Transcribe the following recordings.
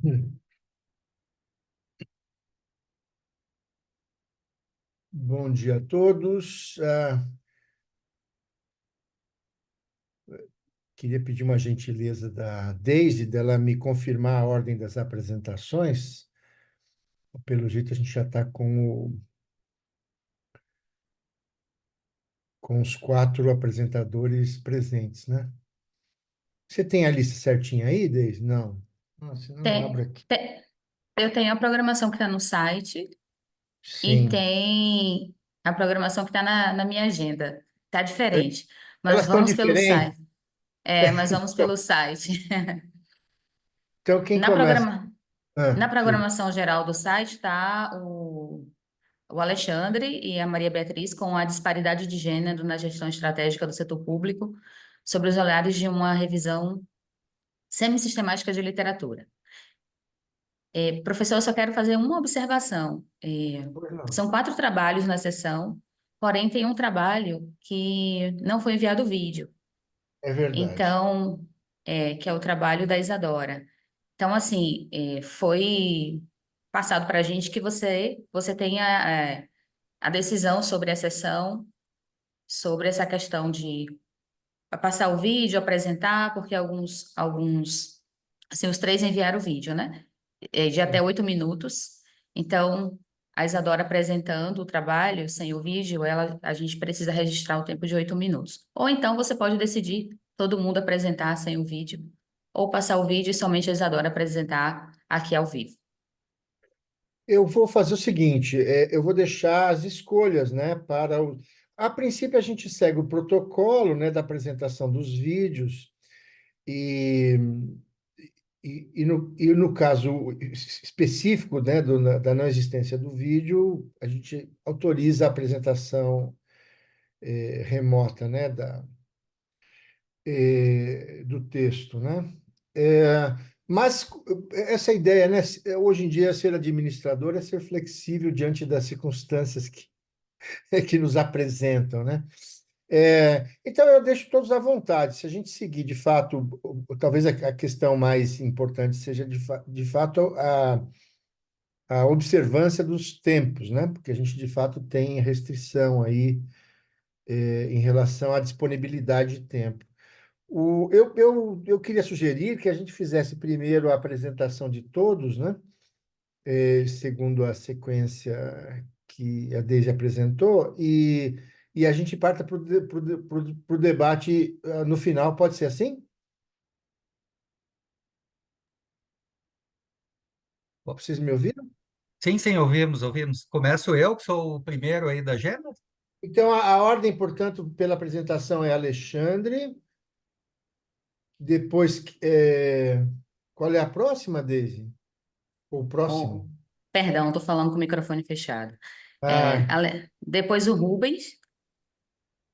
Hum. Bom dia a todos. Queria pedir uma gentileza da Daisy, dela me confirmar a ordem das apresentações. Pelo jeito, a gente já está com os quatro apresentadores presentes, né? Você tem a lista certinha aí, Daisy? Não. Nossa, não abro Tem, aqui. eu tenho a programação que está no site e Sim. tem a programação que está na minha agenda. Tá diferente, Elas mas estão vamos pelo diferentes. site. Mas vamos pelo site. Então, quem Na começa? programa, na Diga. programação geral do site está o Alexandre e a Maria Beatriz com a disparidade de gênero na gestão estratégica do setor público, sobre os olhares de uma revisão semi-sistemática de literatura. Professor, eu só quero fazer uma observação. Pois não. São quatro trabalhos na sessão, porém tem um trabalho que não foi enviado o vídeo. É verdade. Então, que é o trabalho da Isadora. Então, assim, foi passado para a gente que você tenha a decisão sobre a sessão, sobre essa questão de passar o vídeo, apresentar, porque assim, os três enviaram o vídeo, né? De até 8 minutos. Então, a Isadora apresentando o trabalho sem o vídeo, a gente precisa registrar o tempo de 8 minutos. Ou então você pode decidir todo mundo apresentar sem o vídeo, ou passar o vídeo e somente a Isadora apresentar aqui ao vivo. Eu vou fazer o seguinte, eu vou deixar as escolhas, né, para o... A princípio, a gente segue o protocolo, né, da apresentação dos vídeos e, no caso específico, né, da não existência do vídeo, a gente autoriza a apresentação remota, né, do texto, né? É, mas essa ideia, né, hoje em dia, ser administrador é ser flexível diante das circunstâncias que nos apresentam, né? Então, eu deixo todos à vontade. Se a gente seguir, de fato, talvez a questão mais importante seja, de fato, a observância dos tempos, né? Porque a gente, de fato, tem restrição aí, em relação à disponibilidade de tempo. Eu queria sugerir que a gente fizesse primeiro a apresentação de todos, né? Segundo a sequência que a Deise apresentou, e a gente parta para o debate no final, pode ser assim? Vocês me ouviram? Sim, sim, ouvimos. Começo eu, que sou o primeiro aí da agenda. Então, a ordem, portanto, pela apresentação é Alexandre, depois, qual é a próxima, Deise? Ou o Oh, próximo? perdão, estou falando com o microfone fechado. Ah, Depois o Rubens,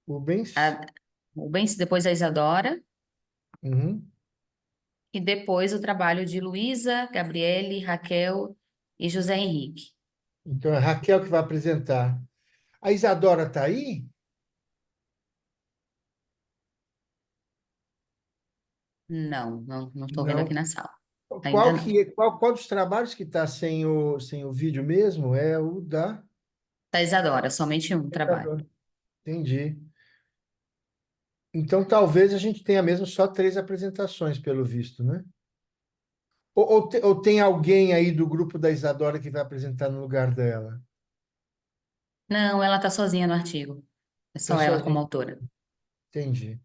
Rubens. a, Rubens, depois a Isadora, Uhum. e depois o trabalho de Luísa, Gabriele, Raquel e José Henrique. Então, é a Raquel que vai apresentar. A Isadora está aí? Não estou vendo aqui Não. na sala. Ainda Qual não. que, qual dos trabalhos que está sem o vídeo mesmo? É o da Da Isadora, somente um trabalho. Isadora. Entendi. Então, talvez a gente tenha mesmo só três apresentações, pelo visto, né? Ou tem alguém aí do grupo da Isadora que vai apresentar no lugar dela? Não, ela está sozinha no artigo. É Está só ela como sozinha. autora. Entendi.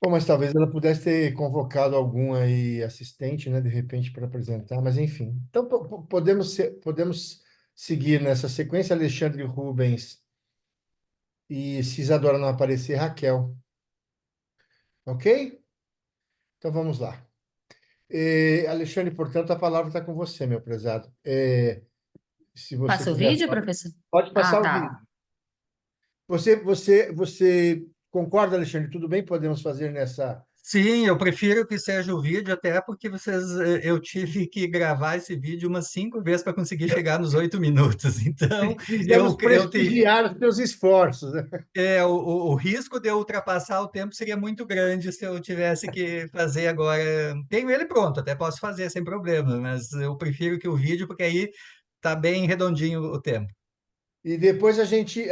Bom, mas talvez ela pudesse ter convocado algum aí assistente, né, de repente, para apresentar, mas enfim. Então, podemos seguir nessa sequência, Alexandre Rubens e, se Isadora não aparecer, Raquel. Ok? Então, vamos lá. Alexandre, portanto, a palavra está com você, meu prezado. Se você Passa o quiser, vídeo, professor? pode Ah, passar o vídeo. tá. Você concorda, Alexandre? Tudo bem? Podemos fazer nessa. Sim, eu prefiro que seja o vídeo, até porque eu tive que gravar esse vídeo umas 5 vezes para conseguir chegar nos 8 minutos. Então, Precisamos eu te, prestigiar os teus esforços, né? o risco de eu ultrapassar o tempo seria muito grande se eu tivesse que fazer agora. Tenho ele pronto, até posso fazer sem problema, mas eu prefiro que o vídeo, porque aí tá bem redondinho o tempo. E depois a gente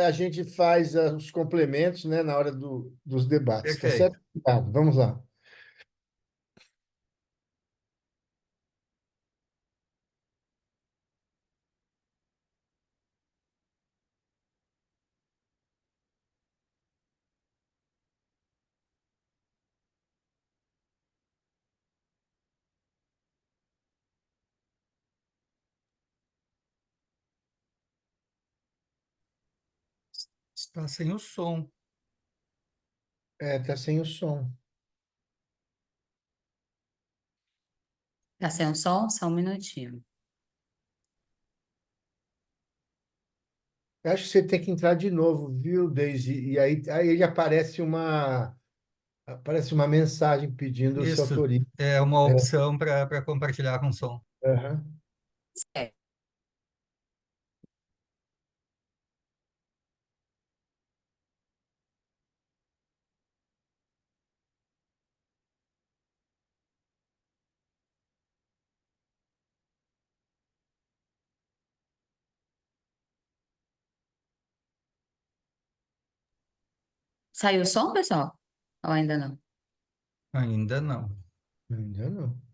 faz os complementos, né, na hora dos debates, tá Perfeito. certo? Tá, vamos lá. Está sem o som. Tá sem o som. Tá sem o som? Só um minutinho. Eu acho que você tem que entrar de novo, viu, Daisy? E aí ele aparece uma mensagem pedindo se Isso autoriza. é uma É, opção para compartilhar com som. aham. É. Saiu o som, pessoal? Ou ainda não? Ainda não. Ainda não.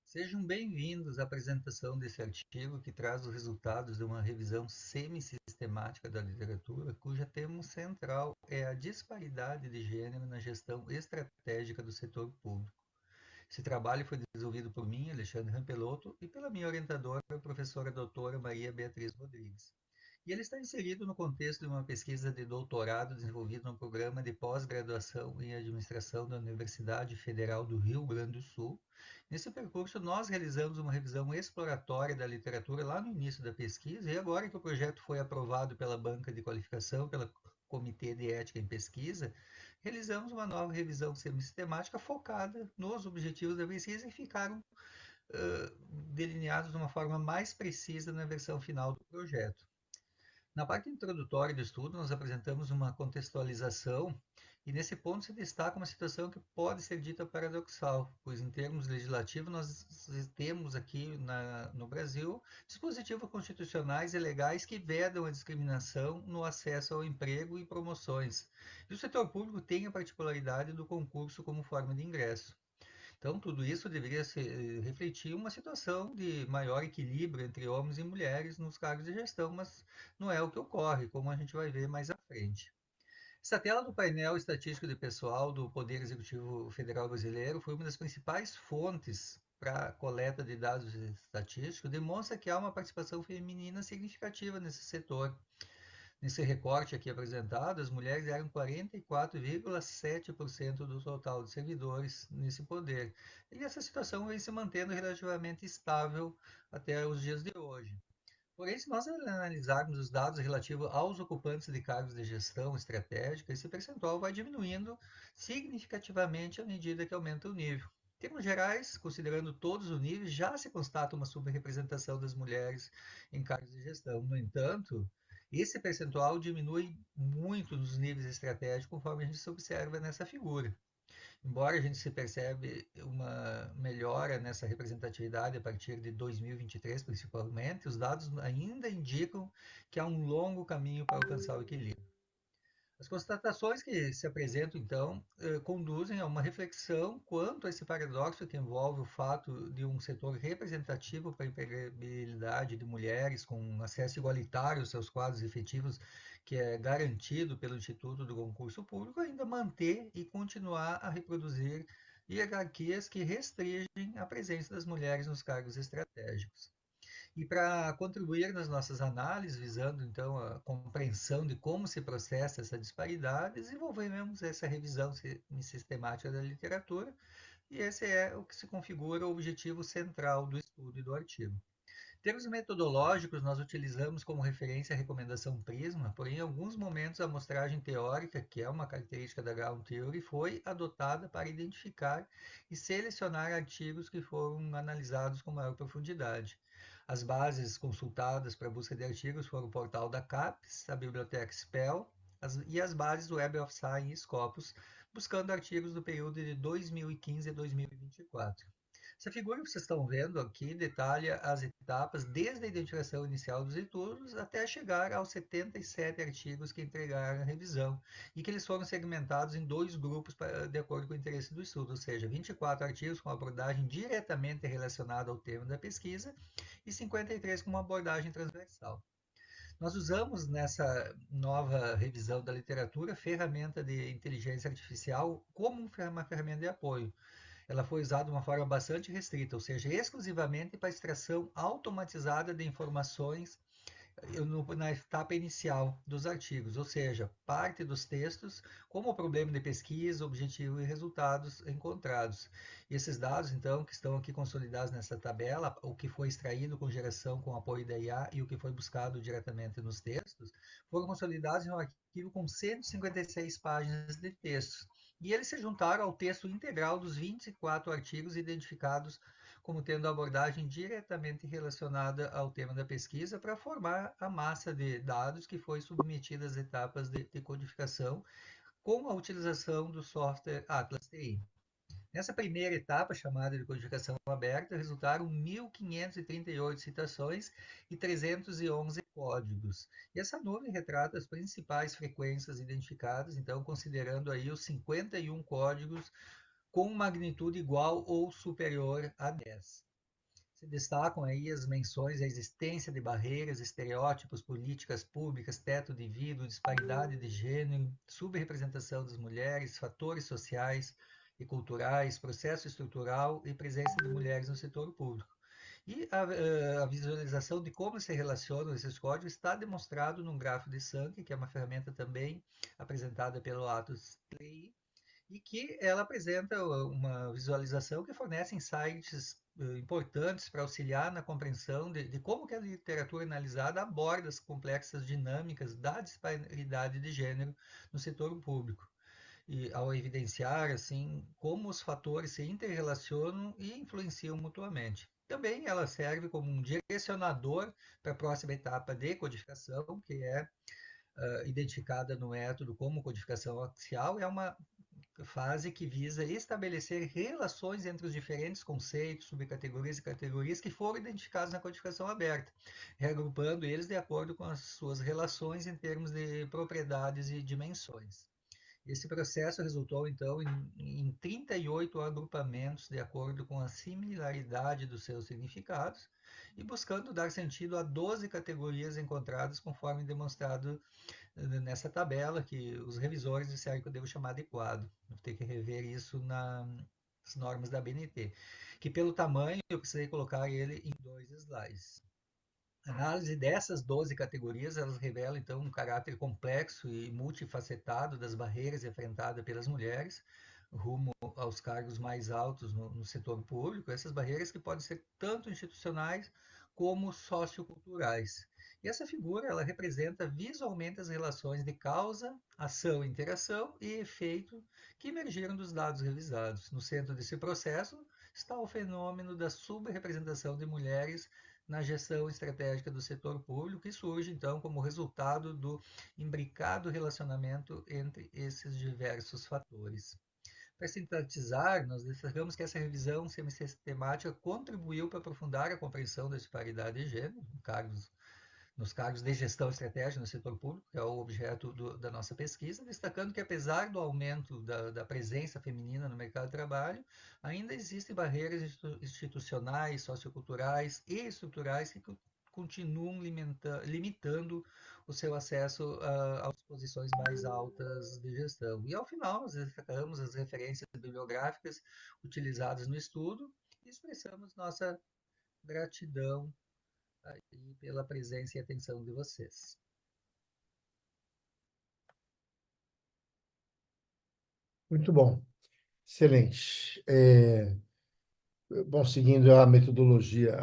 Sejam bem-vindos à apresentação desse artigo que traz os resultados de uma revisão semi-sistemática da literatura, cuja tema central é a disparidade de gênero na gestão estratégica do setor público. Esse trabalho foi desenvolvido por mim, Alexandre Rampelotto, e pela minha orientadora, a professora doutora Maria Beatriz Rodrigues. E ele está inserido no contexto de uma pesquisa de doutorado desenvolvida no programa de pós-graduação em administração da Universidade Federal do Rio Grande do Sul. Nesse percurso, nós realizamos uma revisão exploratória da literatura lá no início da pesquisa, e agora que o projeto foi aprovado pela banca de qualificação, pelo Comitê de Ética em Pesquisa, realizamos uma nova revisão sistemática focada nos objetivos da pesquisa e ficaram delineados de uma forma mais precisa na versão final do projeto. Na parte introdutória do estudo, nós apresentamos uma contextualização e nesse ponto se destaca uma situação que pode ser dita paradoxal, pois em termos legislativos nós temos aqui no Brasil dispositivos constitucionais e legais que vedam a discriminação no acesso ao emprego e promoções. E o setor público tem a particularidade do concurso como forma de ingresso. Então, tudo isso deveria refletir uma situação de maior equilíbrio entre homens e mulheres nos cargos de gestão, mas não é o que ocorre, como a gente vai ver mais à frente. Essa tela do painel estatístico de pessoal do Poder Executivo Federal Brasileiro foi uma das principais fontes para a coleta de dados estatísticos, demonstra que há uma participação feminina significativa nesse setor. Nesse recorte aqui apresentado, as mulheres eram 44,7% do total de servidores nesse poder. E essa situação vem se mantendo relativamente estável até os dias de hoje. Porém, se nós analisarmos os dados relativos aos ocupantes de cargos de gestão estratégica, esse percentual vai diminuindo significativamente à medida que aumenta o nível. Em termos gerais, considerando todos os níveis, já se constata uma subrepresentação das mulheres em cargos de gestão. No entanto, esse percentual diminui muito nos níveis estratégicos, conforme a gente se observa nessa figura. Embora a gente se percebe uma melhora nessa representatividade a partir de 2023, principalmente, os dados ainda indicam que há um longo caminho para alcançar o equilíbrio. As constatações que se apresentam, então, conduzem a uma reflexão quanto a esse paradoxo que envolve o fato de um setor representativo para a empregabilidade de mulheres com acesso igualitário aos seus quadros efetivos, que é garantido pelo Instituto do Concurso Público, ainda manter e continuar a reproduzir hierarquias que restringem a presença das mulheres nos cargos estratégicos. E para contribuir nas nossas análises, visando então a compreensão de como se processa essa disparidade, desenvolvemos essa revisão sistemática da literatura, e esse é o que se configura o objetivo central do estudo e do artigo. Em termos metodológicos, nós utilizamos como referência a recomendação Prisma, porém, em alguns momentos, a amostragem teórica, que é uma característica da Ground Theory, foi adotada para identificar e selecionar artigos que foram analisados com maior profundidade. As bases consultadas para a busca de artigos foram o portal da CAPES, a biblioteca SPEL e as bases do Web of Science e Scopus, buscando artigos do período de 2015 a 2024. Essa figura que vocês estão vendo aqui detalha as etapas desde a identificação inicial dos estudos até chegar aos 77 artigos que entregaram a revisão e que eles foram segmentados em dois grupos de acordo com o interesse do estudo, ou seja, 24 artigos com abordagem diretamente relacionada ao tema da pesquisa e 53 com uma abordagem transversal. Nós usamos nessa nova revisão da literatura ferramenta de inteligência artificial como uma ferramenta de apoio. Ela foi usada de uma forma bastante restrita, ou seja, exclusivamente para extração automatizada de informações na etapa inicial dos artigos, ou seja, parte dos textos, como o problema de pesquisa, objetivo e resultados encontrados. E esses dados, então, que estão aqui consolidados nessa tabela, o que foi extraído com geração com apoio da IA e o que foi buscado diretamente nos textos, foram consolidados em um arquivo com 156 páginas de textos. E eles se juntaram ao texto integral dos 24 artigos identificados como tendo abordagem diretamente relacionada ao tema da pesquisa para formar a massa de dados que foi submetida às etapas de codificação com a utilização do software Atlas TI. Nessa primeira etapa, chamada de codificação aberta, resultaram 1.538 citações e 311 códigos. E essa nuvem retrata as principais frequências identificadas, então considerando aí os 51 códigos com magnitude igual ou superior a 10. Se destacam aí as menções à existência de barreiras, estereótipos, políticas públicas, teto de vidro, disparidade de gênero, subrepresentação das mulheres, fatores sociais e culturais, processo estrutural e presença de mulheres no setor público. E a visualização de como se relacionam esses códigos está demonstrado num gráfico de Sankey, que é uma ferramenta também apresentada pelo Atlas TI, e que ela apresenta uma visualização que fornece insights importantes para auxiliar na compreensão de como que a literatura analisada aborda as complexas dinâmicas da disparidade de gênero no setor público, e ao evidenciar assim como os fatores se interrelacionam e influenciam mutuamente. Também ela serve como um direcionador para a próxima etapa de codificação, que é identificada no método como codificação axial, é uma fase que visa estabelecer relações entre os diferentes conceitos, subcategorias e categorias que foram identificados na codificação aberta, reagrupando eles de acordo com as suas relações em termos de propriedades e dimensões. Esse processo resultou, então, em 38 agrupamentos de acordo com a similaridade dos seus significados e buscando dar sentido a 12 categorias encontradas, conforme demonstrado nessa tabela, que os revisores disseram que eu devo chamar de quadro. Vou ter que rever isso nas normas da BNT. Que pelo tamanho eu precisei colocar ele em 2 slides. A análise dessas 12 categorias, elas revelam então um caráter complexo e multifacetado das barreiras enfrentadas pelas mulheres rumo aos cargos mais altos no setor público, essas barreiras que podem ser tanto institucionais como socioculturais. E essa figura ela representa visualmente as relações de causa, ação, interação e efeito que emergiram dos dados revisados. No centro desse processo está o fenômeno da subrepresentação de mulheres na gestão estratégica do setor público, que surge então como resultado do imbricado relacionamento entre esses diversos fatores. Para sintetizar, nós destacamos que essa revisão semi-sistemática contribuiu para aprofundar a compreensão da disparidade de gênero nos cargos de gestão estratégica no setor público, que é o objeto da nossa pesquisa, destacando que apesar do aumento da presença feminina no mercado de trabalho, ainda existem barreiras institucionais, socioculturais e estruturais que continuam limitando o seu acesso às posições mais altas de gestão. E ao final, nós destacamos as referências bibliográficas utilizadas no estudo e expressamos nossa gratidão e pela presença e atenção de vocês. Muito bom, excelente. Bom, seguindo a metodologia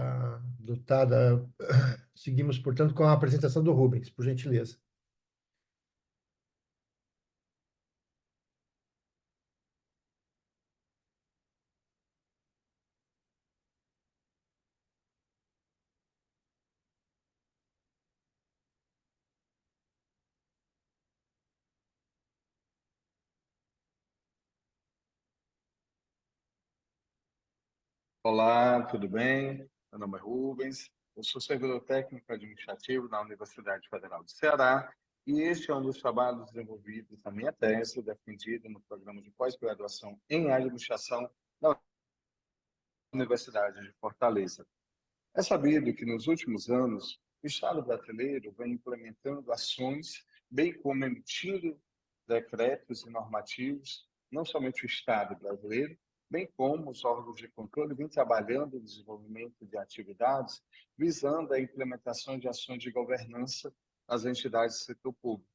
adotada, seguimos, portanto, com a apresentação do Rubens, por gentileza. Olá, tudo bem? Meu nome é Rubens, eu sou servidor técnico administrativo na Universidade Federal do Ceará e este é um dos trabalhos desenvolvidos na minha tese, defendida no programa de pós-graduação em administração da Universidade de Fortaleza. É sabido que nos últimos anos o Estado brasileiro vem implementando ações, bem como emitindo decretos e normativos, não somente o Estado brasileiro, bem como os órgãos de controle vêm trabalhando no desenvolvimento de atividades visando a implementação de ações de governança nas entidades do setor público,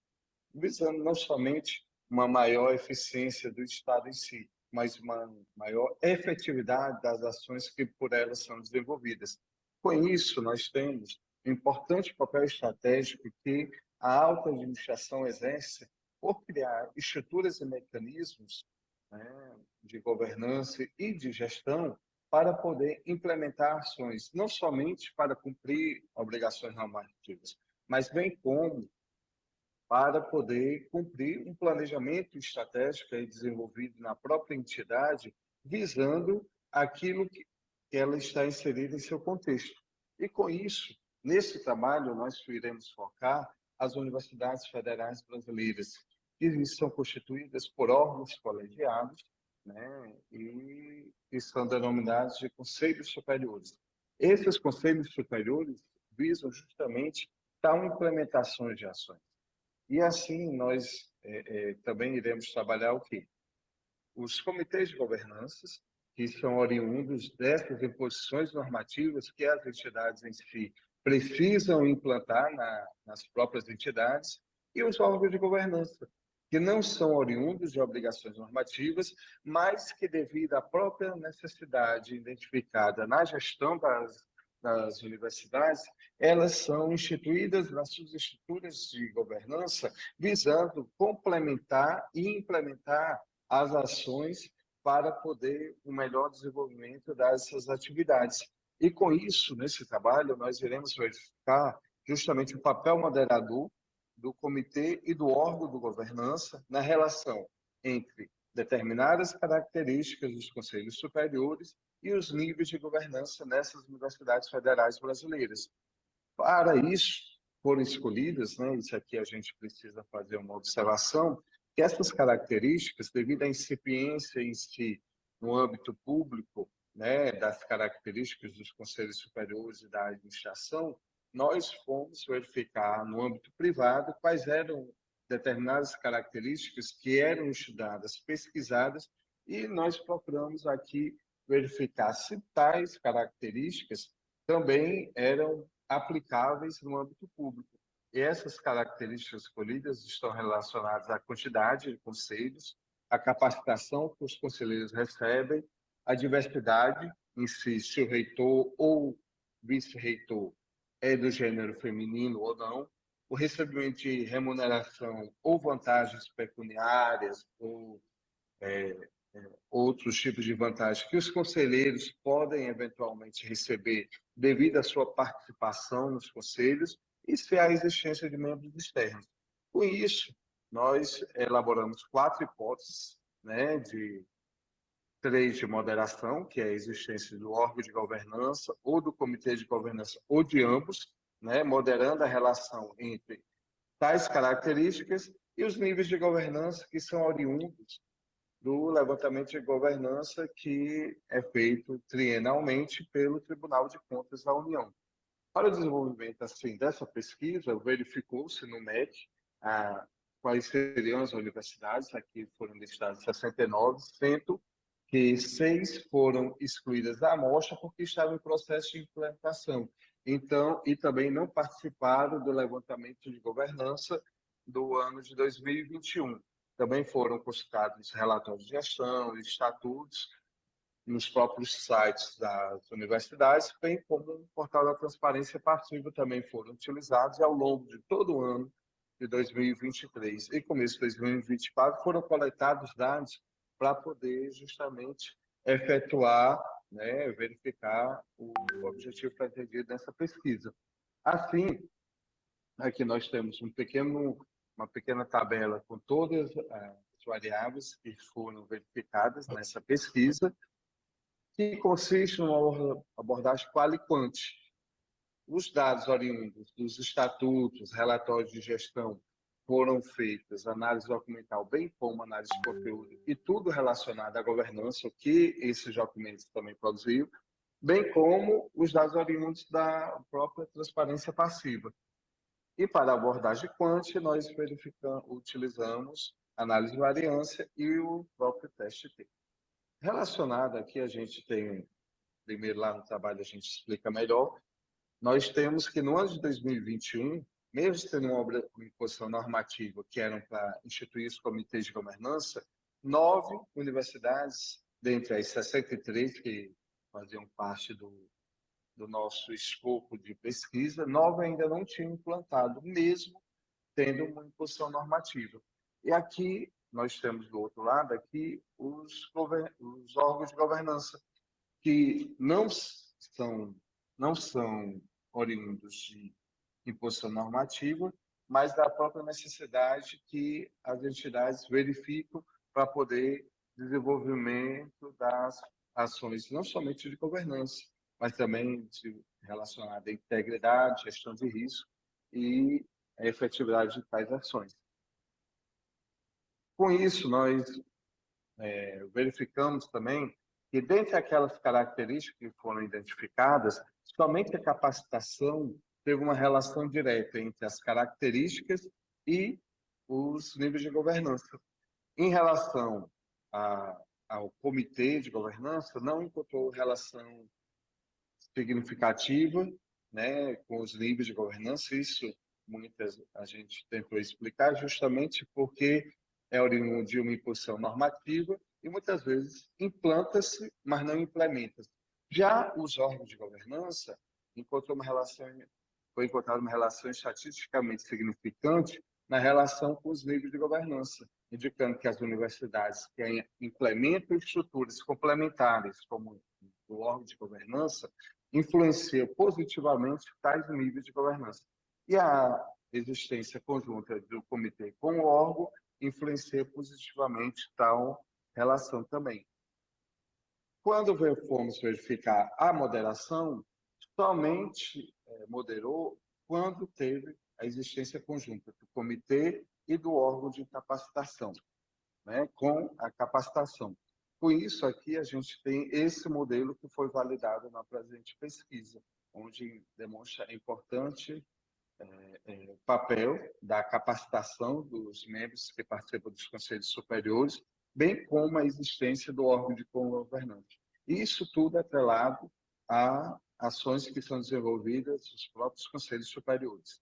visando não somente uma maior eficiência do Estado em si, mas uma maior efetividade das ações que por elas são desenvolvidas. Com isso, nós temos um importante papel estratégico que a alta administração exerce por criar estruturas e mecanismos, né, de governança e de gestão para poder implementar ações, não somente para cumprir obrigações normativas, mas bem como para poder cumprir um planejamento estratégico aí desenvolvido na própria entidade, visando aquilo que ela está inserida em seu contexto. E com isso, nesse trabalho, nós iremos focar as universidades federais brasileiras, que são constituídas por órgãos colegiados, né, e que são denominados de conselhos superiores. Esses conselhos superiores visam justamente tal implementações de ações. E assim nós também iremos trabalhar o quê? Os comitês de governanças, que são oriundos dessas imposições normativas que as entidades em si precisam implantar nas próprias entidades, e os órgãos de governança, que não são oriundos de obrigações normativas, mas que, devido à própria necessidade identificada na gestão das universidades, elas são instituídas nas suas estruturas de governança, visando complementar e implementar as ações para poder o melhor desenvolvimento dessas atividades. E com isso, nesse trabalho, nós iremos verificar justamente o papel moderador do comitê e do órgão de governança na relação entre determinadas características dos conselhos superiores e os níveis de governança nessas universidades federais brasileiras. Para isso, foram escolhidas, né, isso aqui a gente precisa fazer uma observação, que essas características, devido à incipiência em si, no âmbito público, né, das características dos conselhos superiores e da administração, nós fomos verificar no âmbito privado quais eram determinadas características que eram estudadas, pesquisadas, e nós procuramos aqui verificar se tais características também eram aplicáveis no âmbito público. E essas características escolhidas estão relacionadas à quantidade de conselhos, à capacitação que os conselheiros recebem, à diversidade em si, se o reitor ou vice-reitor é do gênero feminino ou não, o recebimento de remuneração ou vantagens pecuniárias ou outros tipos de vantagens que os conselheiros podem eventualmente receber devido à sua participação nos conselhos e se há existência de membros externos. Com isso, nós elaboramos 4 hipóteses, né, de 3 de moderação, que é a existência do órgão de governança ou do comitê de governança ou de ambos, né, moderando a relação entre tais características e os níveis de governança que são oriundos do levantamento de governança que é feito trienalmente pelo Tribunal de Contas da União. Para o desenvolvimento assim, dessa pesquisa, verificou-se no MEC quais seriam as universidades, aqui foram listadas 69, sendo que 6 foram excluídas da amostra porque estavam em processo de implantação. Então, e também não participaram do levantamento de governança do ano de 2021. Também foram consultados relatórios de gestão, estatutos, nos próprios sites das universidades, bem como o portal da transparência passiva também foram utilizados e ao longo de todo o ano de 2023 e começo de 2024 foram coletados dados para poder justamente efetuar, né, verificar o objetivo pretendido nessa pesquisa. Assim, aqui nós temos uma pequena tabela com todas as variáveis que foram verificadas nessa pesquisa, que consiste numa abordagem qual e quant. Os dados oriundos dos estatutos, relatórios de gestão, foram feitas análise documental, bem como análise de conteúdo, e tudo relacionado à governança, o que esses documentos também produziram, bem como os dados oriundos da própria transparência passiva. E para a abordagem quant, nós utilizamos análise de variância e o próprio teste T. Relacionado aqui, a gente tem, primeiro lá no trabalho a gente explica melhor, nós temos que no ano de 2021, mesmo tendo uma imposição normativa que eram para instituir os comitês de governança, 9 universidades, dentre as 63 que faziam parte do nosso escopo de pesquisa, 9 ainda não tinham implantado, mesmo tendo uma imposição normativa. E aqui nós temos do outro lado aqui os órgãos de governança que não são oriundos de imposição normativa, mas da própria necessidade que as entidades verificam para poder desenvolvimento das ações, não somente de governança, mas também relacionada à integridade, gestão de risco e a efetividade de tais ações. Com isso, nós verificamos também que, dentre aquelas características que foram identificadas, somente a capacitação teve uma relação direta entre as características e os níveis de governança. Em relação ao comitê de governança, não encontrou relação significativa, né, com os níveis de governança. Isso a gente tentou explicar justamente porque é oriundo de uma imposição normativa e muitas vezes implanta-se, mas não implementa-se. Já os órgãos de governança foi encontrada uma relação estatisticamente significante na relação com os níveis de governança, indicando que as universidades que implementam estruturas complementares, como o órgão de governança, influencia positivamente tais níveis de governança. E a existência conjunta do comitê com o órgão influencia positivamente tal relação também. Quando fomos verificar a moderação, somente moderou quando teve a existência conjunta do comitê e do órgão de capacitação, né, com a capacitação. Com isso, aqui a gente tem esse modelo que foi validado na presente pesquisa, onde demonstra importante papel da capacitação dos membros que participam dos conselhos superiores, bem como a existência do órgão de governança. Isso tudo é atrelado a ações que são desenvolvidas nos próprios conselhos superiores.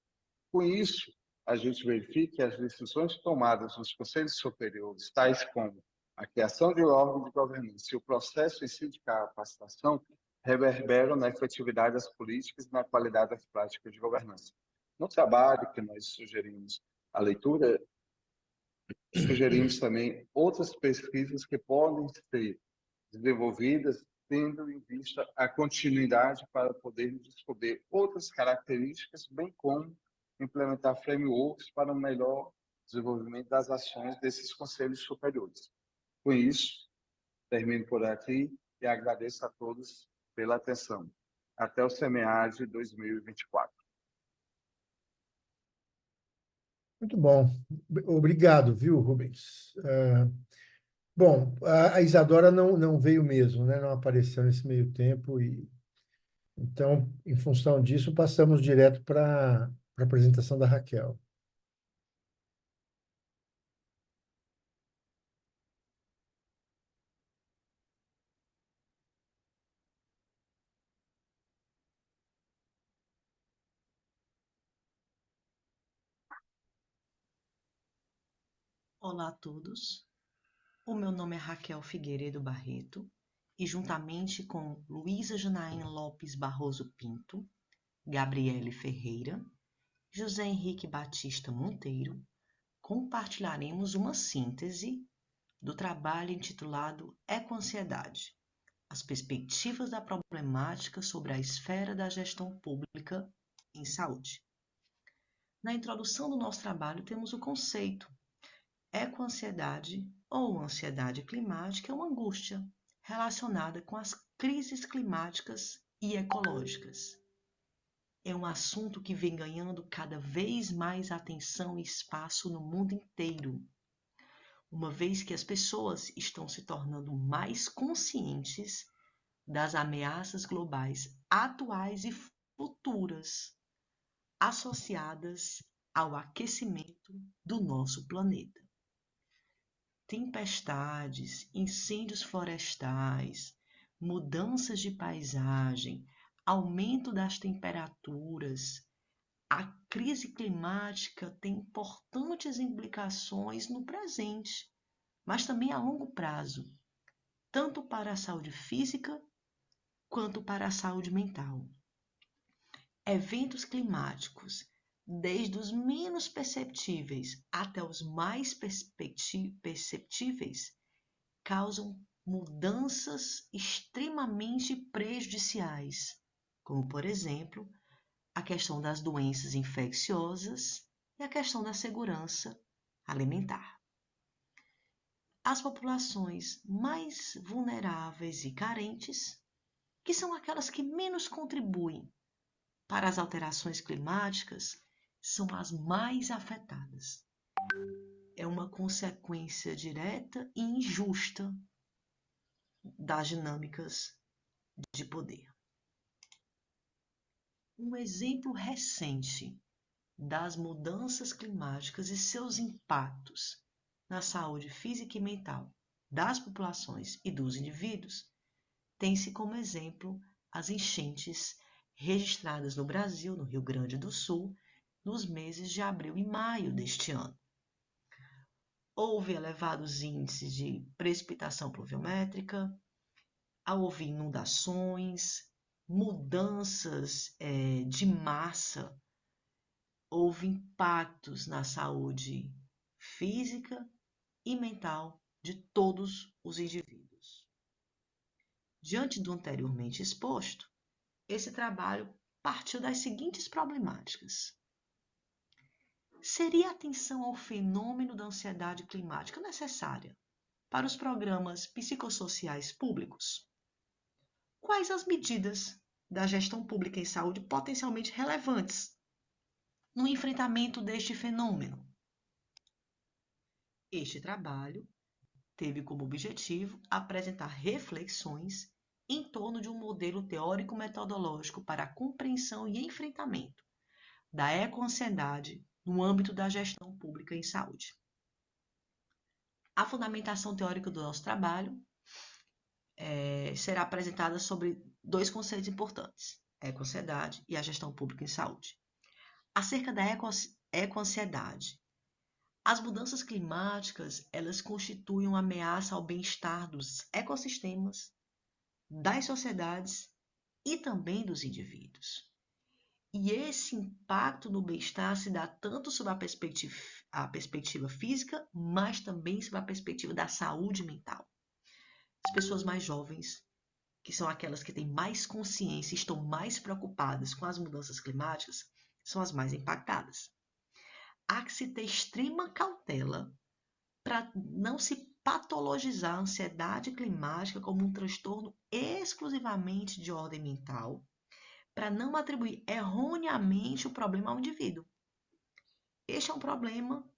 Com isso, a gente verifica que as decisões tomadas nos conselhos superiores, tais como a criação de órgão de governança e o processo em si de capacitação, reverberam na efetividade das políticas e na qualidade das práticas de governança. No trabalho que nós sugerimos a leitura, sugerimos também outras pesquisas que podem ser desenvolvidas tendo em vista a continuidade para poder descobrir outras características, bem como implementar frameworks para o melhor desenvolvimento das ações desses conselhos superiores. Com isso, termino por aqui e agradeço a todos pela atenção. Até o SEMEAD 2024. Muito bom. Obrigado, viu, Rubens? Bom, a Isadora não veio mesmo, né? Não apareceu nesse meio tempo e então, em função disso, passamos direto para a apresentação da Raquel. Olá a todos, o meu nome é Raquel Figueiredo Barreto e juntamente com Luísa Janaína Lopes Barroso Pinto, Gabriele Ferreira, José Henrique Batista Monteiro, compartilharemos uma síntese do trabalho intitulado Ecoansiedade, as perspectivas da problemática sobre a esfera da gestão pública em saúde. Na introdução do nosso trabalho temos o conceito. Ecoansiedade ou ansiedade climática é uma angústia relacionada com as crises climáticas e ecológicas. É um assunto que vem ganhando cada vez mais atenção e espaço no mundo inteiro, uma vez que as pessoas estão se tornando mais conscientes das ameaças globais atuais e futuras associadas ao aquecimento do nosso planeta. Tempestades, incêndios florestais, mudanças de paisagem, aumento das temperaturas, a crise climática tem importantes implicações no presente, mas também a longo prazo, tanto para a saúde física quanto para a saúde mental. Eventos climáticos, desde os menos perceptíveis até os mais perceptíveis, causam mudanças extremamente prejudiciais, como, por exemplo, a questão das doenças infecciosas e a questão da segurança alimentar. As populações mais vulneráveis e carentes, que são aquelas que menos contribuem para as alterações climáticas, são as mais afetadas. É uma consequência direta e injusta das dinâmicas de poder. Um exemplo recente das mudanças climáticas e seus impactos na saúde física e mental das populações e dos indivíduos tem-se como exemplo as enchentes registradas no Brasil, no Rio Grande do Sul, nos meses de abril e maio deste ano. Houve elevados índices de precipitação pluviométrica, houve inundações, mudanças de massa, houve impactos na saúde física e mental de todos os indivíduos. Diante do anteriormente exposto, esse trabalho partiu das seguintes problemáticas. Seria a atenção ao fenômeno da ansiedade climática necessária para os programas psicossociais públicos? Quais as medidas da gestão pública em saúde potencialmente relevantes no enfrentamento deste fenômeno? Este trabalho teve como objetivo apresentar reflexões em torno de um modelo teórico-metodológico para a compreensão e enfrentamento da ecoansiedade no âmbito da gestão pública em saúde. A fundamentação teórica do nosso trabalho será apresentada sobre dois conceitos importantes, a ecoansiedade e a gestão pública em saúde. Acerca da ecoansiedade, as mudanças climáticas, elas constituem uma ameaça ao bem-estar dos ecossistemas, das sociedades e também dos indivíduos. E esse impacto no bem-estar se dá tanto sob a perspectiva física, mas também sob a perspectiva da saúde mental. As pessoas mais jovens, que são aquelas que têm mais consciência e estão mais preocupadas com as mudanças climáticas, são as mais impactadas. Há que se ter extrema cautela para não se patologizar a ansiedade climática como um transtorno exclusivamente de ordem mental, para não atribuir erroneamente o problema ao indivíduo. Este é um problema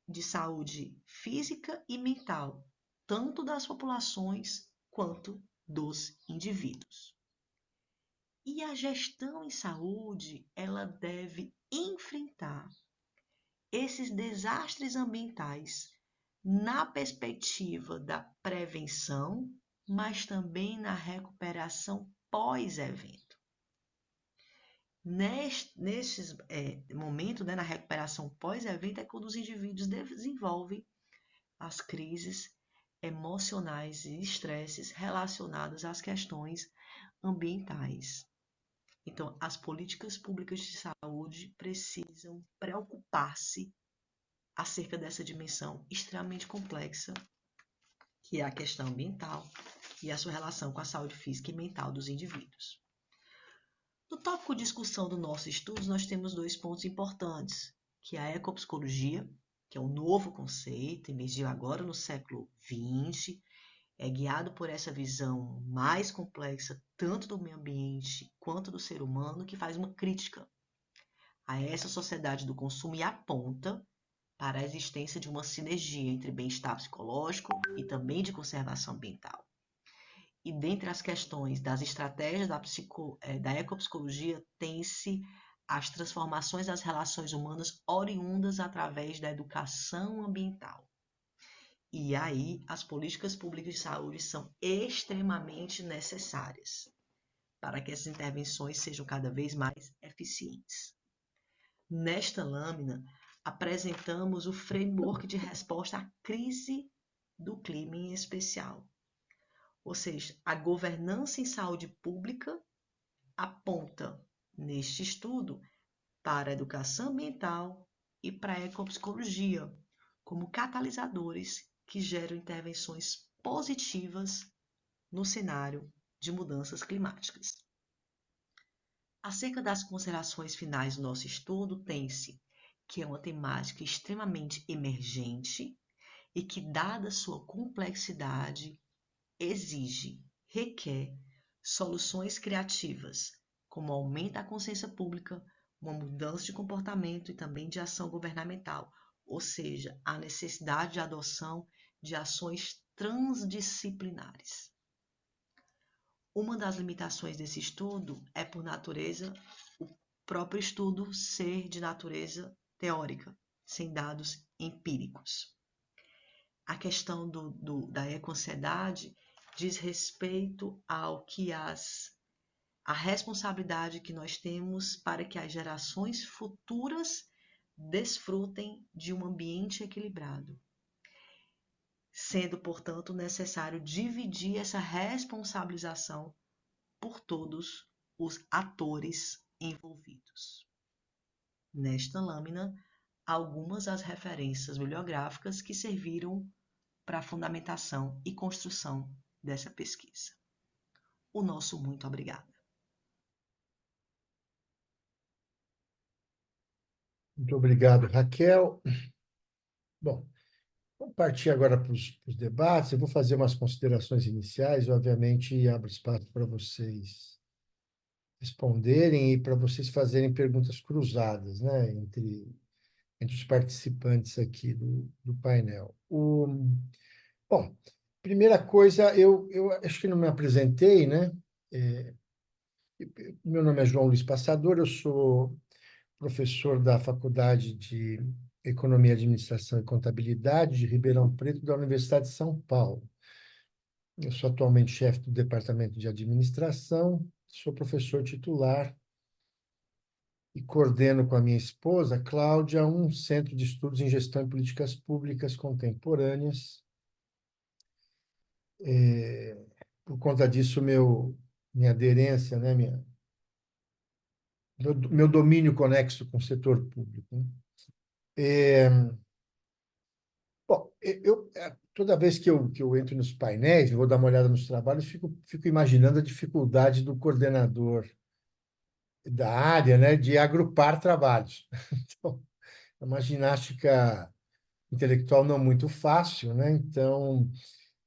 de saúde física e mental, tanto das populações quanto dos indivíduos. E a gestão em saúde, ela deve enfrentar esses desastres ambientais na perspectiva da prevenção, mas também na recuperação pós-evento. Neste momento, na recuperação pós-evento, é quando os indivíduos desenvolvem as crises emocionais e estresses relacionados às questões ambientais. Então, as políticas públicas de saúde precisam preocupar-se acerca dessa dimensão extremamente complexa, que é a questão ambiental e a sua relação com a saúde física e mental dos indivíduos. No tópico de discussão do nosso estudo, nós temos 2 pontos importantes, que é a ecopsicologia, que é um novo conceito, emergiu agora no século XX, é guiado por essa visão mais complexa, tanto do meio ambiente quanto do ser humano, que faz uma crítica a essa sociedade do consumo e aponta para a existência de uma sinergia entre bem-estar psicológico e também de conservação ambiental. E dentre as questões das estratégias da ecopsicologia, tem-se as transformações das relações humanas oriundas através da educação ambiental. E aí, as políticas públicas de saúde são extremamente necessárias para que essas intervenções sejam cada vez mais eficientes. Nesta lâmina, apresentamos o framework de resposta à crise do clima em especial. Ou seja, a governança em saúde pública aponta, neste estudo, para a educação ambiental e para a ecopsicologia, como catalisadores que geram intervenções positivas no cenário de mudanças climáticas. Acerca das considerações finais do nosso estudo, tem-se que é uma temática extremamente emergente e que, dada sua complexidade, requer soluções criativas, como aumento da consciência pública, uma mudança de comportamento e também de ação governamental, ou seja, a necessidade de adoção de ações transdisciplinares. Uma das limitações desse estudo é, por natureza, o próprio estudo ser de natureza teórica, sem dados empíricos. A questão da ecoansiedade diz respeito ao que a responsabilidade que nós temos para que as gerações futuras desfrutem de um ambiente equilibrado, sendo, portanto, necessário dividir essa responsabilização por todos os atores envolvidos. Nesta lâmina, algumas das referências bibliográficas que serviram para a fundamentação e construção dessa pesquisa. O nosso muito obrigada. Muito obrigado, Raquel. Bom, vamos partir agora para os debates. Eu vou fazer umas considerações iniciais, obviamente, abro espaço para vocês responderem e para vocês fazerem perguntas cruzadas, né, entre os participantes aqui do painel. Bom, primeira coisa, eu acho que não me apresentei, né? Meu nome é João Luiz Passador, eu sou professor da Faculdade de Economia, Administração e Contabilidade de Ribeirão Preto, da Universidade de São Paulo. Eu sou atualmente chefe do Departamento de Administração, sou professor titular e coordeno com a minha esposa, Cláudia, um centro de estudos em gestão e políticas públicas contemporâneas. Por conta disso, minha aderência, né, meu domínio conexo com o setor público, né? Bom, toda vez que eu entro nos painéis, vou dar uma olhada nos trabalhos, fico imaginando a dificuldade do coordenador da área, né, de agrupar trabalhos. Então, é uma ginástica intelectual não muito fácil, né? Então,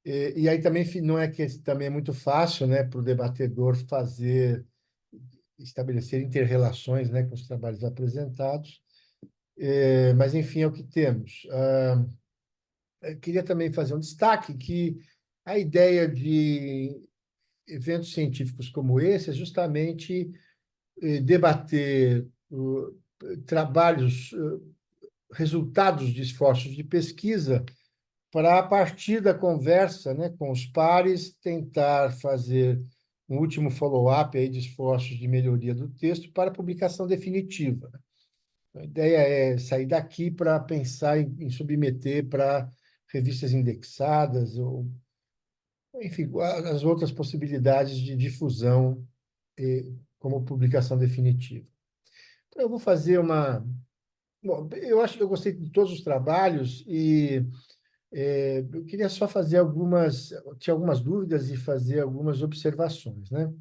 e aí também não é que também é muito fácil, né, para o debatedor estabelecer inter-relações, né, com os trabalhos apresentados. Mas, enfim, é o que temos. Eu queria também fazer um destaque que a ideia de eventos científicos como esse é justamente debater trabalhos, resultados de esforços de pesquisa para, a partir da conversa, né, com os pares, tentar fazer um último follow-up aí de esforços de melhoria do texto para a publicação definitiva. A ideia é sair daqui para pensar em submeter para revistas indexadas, ou, enfim, as outras possibilidades de difusão como publicação definitiva. Então, eu vou fazer uma... Bom, eu acho que eu gostei de todos os trabalhos e eu queria só fazer tinha algumas dúvidas e fazer algumas observações, né?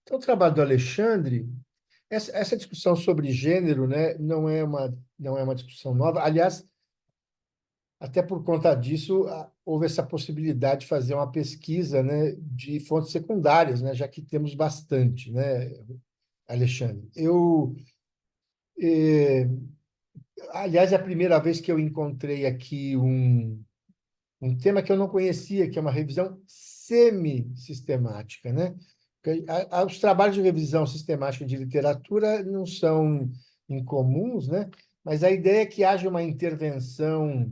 Então, o trabalho do Alexandre, essa discussão sobre gênero, né, não é uma discussão nova. Aliás, até por conta disso, houve essa possibilidade de fazer uma pesquisa, né, de fontes secundárias, né, já que temos bastante, né, Alexandre. Aliás, é a primeira vez que eu encontrei aqui um tema que eu não conhecia, que é uma revisão semi-sistemática, né? Os trabalhos de revisão sistemática de literatura não são incomuns, né? Mas a ideia é que haja uma intervenção,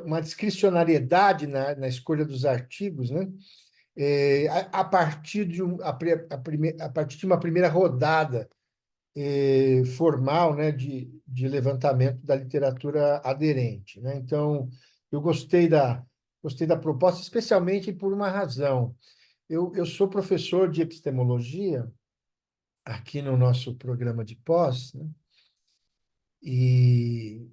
uma discricionariedade na escolha dos artigos, né? A partir a partir de uma primeira rodada formal, né, de levantamento da literatura aderente, né? Então, eu gostei da proposta, especialmente por uma razão. Eu sou professor de epistemologia aqui no nosso programa de pós, né? E,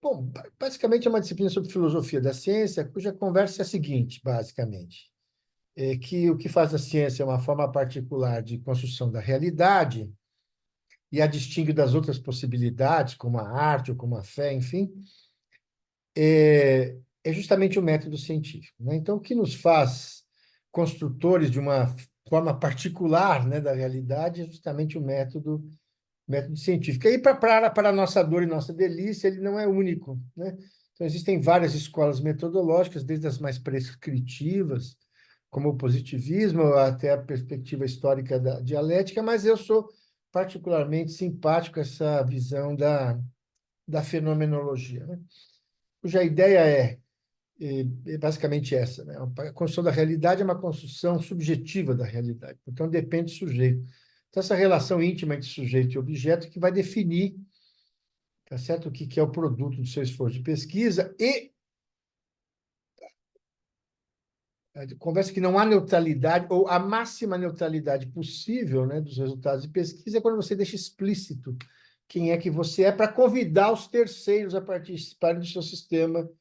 bom, basicamente é uma disciplina sobre filosofia da ciência, cuja conversa é a seguinte, basicamente, é que o que faz a ciência é uma forma particular de construção da realidade, e a distingue das outras possibilidades, como a arte ou como a fé, enfim, é justamente o método científico, né? Então, o que nos faz construtores de uma forma particular, né, da realidade é justamente o método científico. E para a nossa dor e nossa delícia, ele não é único, né? Então, existem várias escolas metodológicas, desde as mais prescritivas, como o positivismo, até a perspectiva histórica da dialética, mas eu sou particularmente simpático a essa visão da fenomenologia, né? Cuja ideia é basicamente essa, né? A construção da realidade é uma construção subjetiva da realidade, então depende do sujeito. Então, essa relação íntima entre sujeito e objeto que vai definir, tá certo? O que é o produto do seu esforço de pesquisa e conversa que não há neutralidade, ou a máxima neutralidade possível, né, dos resultados de pesquisa é quando você deixa explícito quem é que você é para convidar os terceiros a participarem do seu sistema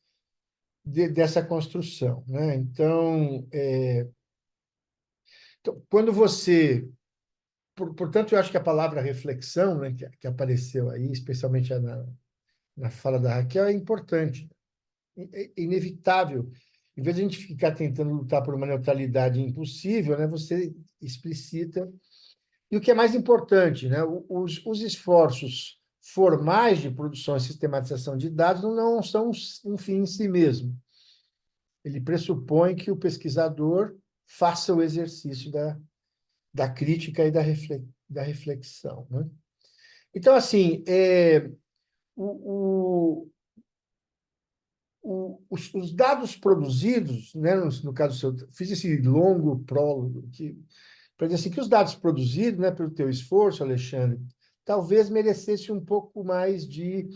dessa construção, né? Então, quando você... Portanto, eu acho que a palavra reflexão, né, que apareceu aí, especialmente na fala da Raquel, é importante, é inevitável. Em vez de a gente ficar tentando lutar por uma neutralidade impossível, né, você explicita. E o que é mais importante, né, os esforços formais de produção e sistematização de dados não são um fim em si mesmo. Ele pressupõe que o pesquisador faça o exercício da crítica e da reflexão, né? Então, assim, os dados produzidos, né, no caso seu, fiz esse longo prólogo para dizer assim, que os dados produzidos, né, pelo teu esforço, Alexandre, talvez merecesse um pouco mais de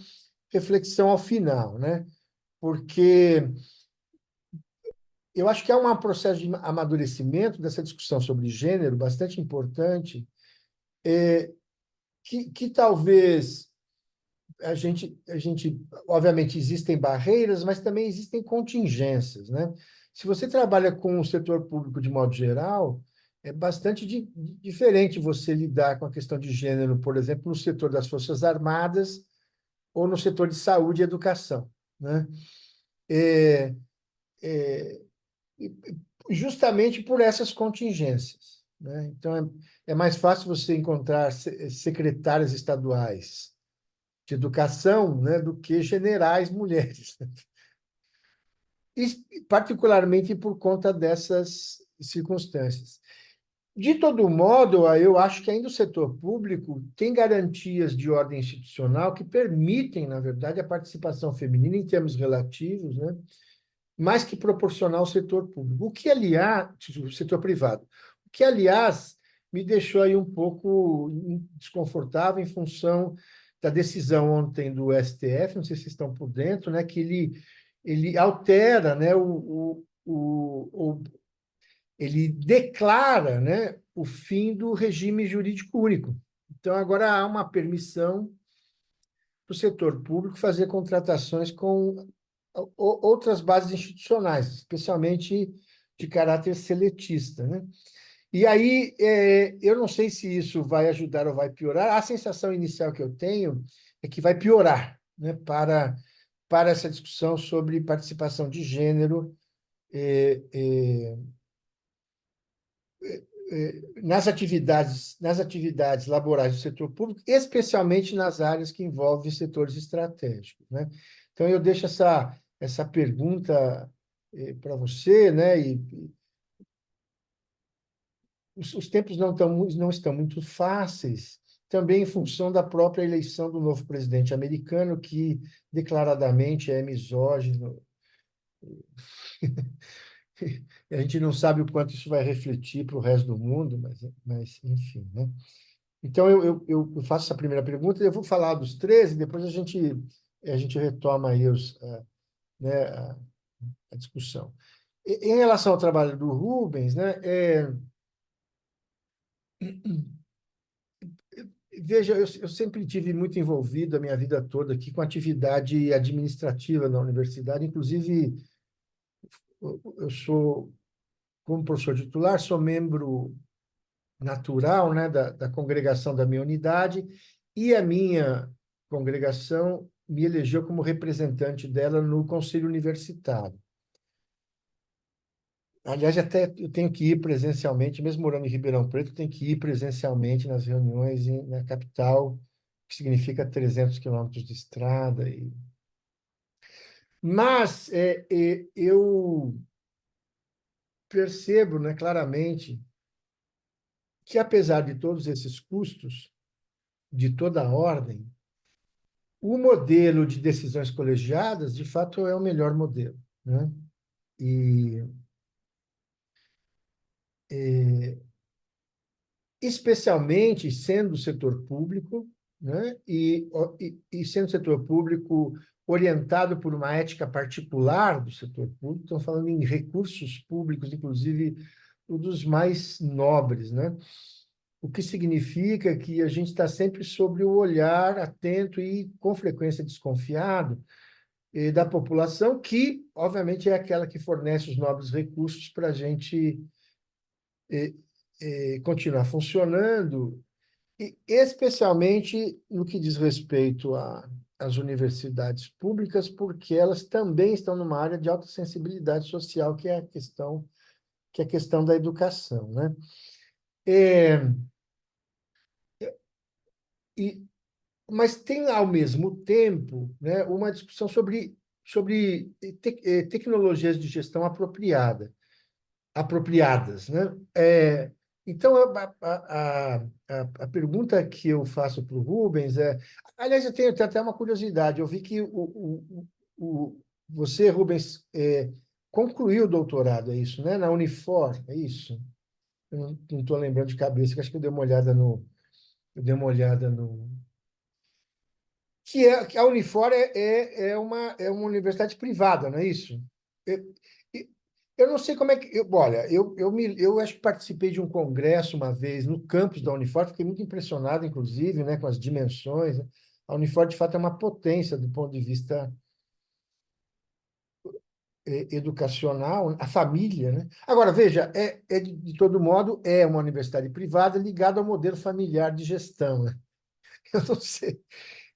reflexão ao final, né? Porque eu acho que há um processo de amadurecimento dessa discussão sobre gênero bastante importante, que talvez obviamente, existem barreiras, mas também existem contingências, né? Se você trabalha com o setor público de modo geral, é bastante diferente você lidar com a questão de gênero, por exemplo, no setor das Forças Armadas ou no setor de saúde e educação, né? É, é, justamente por essas contingências, né? Então, é mais fácil você encontrar secretárias estaduais de educação, né, do que generais mulheres. E, particularmente por conta dessas circunstâncias. De todo modo, eu acho que ainda o setor público tem garantias de ordem institucional que permitem, na verdade, a participação feminina em termos relativos, né, mais que proporcional ao setor público. O setor privado. O que, aliás, me deixou aí um pouco desconfortável em função da decisão ontem do STF, não sei se vocês estão por dentro, né, que ele altera, né, ele declara, né, o fim do regime jurídico único. Então, agora há uma permissão para o setor público fazer contratações com outras bases institucionais, especialmente de caráter seletista, né? E aí, eu não sei se isso vai ajudar ou vai piorar. A sensação inicial que eu tenho é que vai piorar, né, para essa discussão sobre participação de gênero nas atividades laborais do setor público, especialmente nas áreas que envolvem setores estratégicos, né? Então, eu deixo essa pergunta para você, né? Os tempos não estão muito fáceis, também em função da própria eleição do novo presidente americano, que declaradamente é misógino. A gente não sabe o quanto isso vai refletir para o resto do mundo, mas enfim, né? Então, eu faço essa primeira pergunta, eu vou falar dos 13, depois a gente retoma aí né, a discussão. Em relação ao trabalho do Rubens, né, veja, eu sempre tive muito envolvido a minha vida toda aqui com atividade administrativa na universidade, inclusive eu sou, como professor titular, sou membro natural, né, da congregação da minha unidade, e a minha congregação me elegeu como representante dela no conselho universitário. Aliás, até eu tenho que ir presencialmente, mesmo morando em Ribeirão Preto, eu tenho que ir presencialmente nas reuniões na capital, que significa 300 quilômetros de estrada. Mas eu percebo, né, claramente que, apesar de todos esses custos, de toda a ordem, o modelo de decisões colegiadas, de fato, é o melhor modelo, né? E, especialmente sendo o setor público, né? E sendo o setor público orientado por uma ética particular do setor público, estão falando em recursos públicos, inclusive um dos mais nobres, né? O que significa que a gente está sempre sobre o olhar atento e, com frequência, desconfiado da população, que, obviamente, é aquela que fornece os nobres recursos para a gente continuar funcionando, e especialmente no que diz respeito às universidades públicas, porque elas também estão numa área de alta sensibilidade social, que é a questão da educação, né? E, mas tem, ao mesmo tempo, né, uma discussão sobre tecnologias de gestão apropriadas, né? Então, a pergunta que eu faço para o Rubens é... Aliás, eu tenho até uma curiosidade. Eu vi que você, Rubens, concluiu o doutorado, é isso, né? Na Unifor, é isso? Eu não estou lembrando de cabeça, que acho que eu dei uma olhada no... Que a Unifor é uma universidade privada, não é isso? Eu, eu não sei como é que... Olha, eu acho que participei de um congresso uma vez no campus da Unifor, fiquei muito impressionado, inclusive, né, com as dimensões, né? A Unifor, de fato, é uma potência do ponto de vista educacional, a família, né? Agora, veja, de todo modo, é uma universidade privada ligada ao modelo familiar de gestão, né? Eu não sei.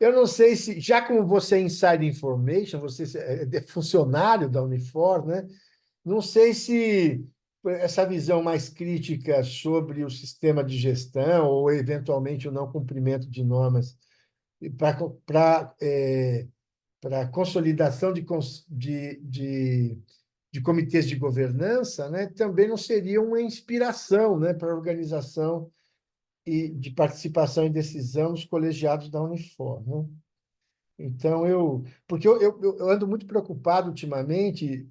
Eu não sei se, já como você é inside information, você é funcionário da Unifor, né? Não sei se essa visão mais crítica sobre o sistema de gestão ou, eventualmente, o não cumprimento de normas para consolidação de comitês de governança, né, também não seria uma inspiração, né, para a organização e de participação em decisão nos colegiados da Unifor, né? Então, porque eu ando muito preocupado ultimamente.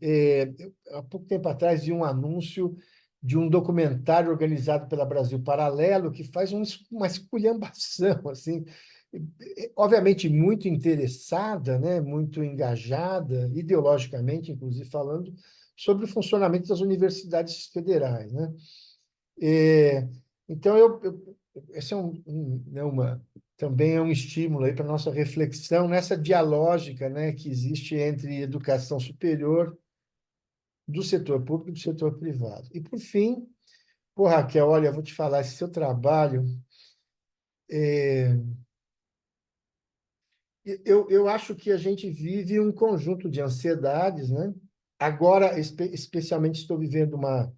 Há pouco tempo atrás vi um anúncio de um documentário organizado pela Brasil Paralelo, que faz uma esculhambação, assim. obviamente muito interessada, né, muito engajada, ideologicamente, inclusive falando, sobre o funcionamento das universidades federais, né? É, então, esse é né, também é um estímulo aí para a nossa reflexão nessa dialógica, né, que existe entre educação superior do setor público e do setor privado. E, por fim, pô, Raquel, olha, eu vou te falar, esse seu trabalho, eu acho que a gente vive um conjunto de ansiedades, né? Agora, especialmente, estou vivendo uma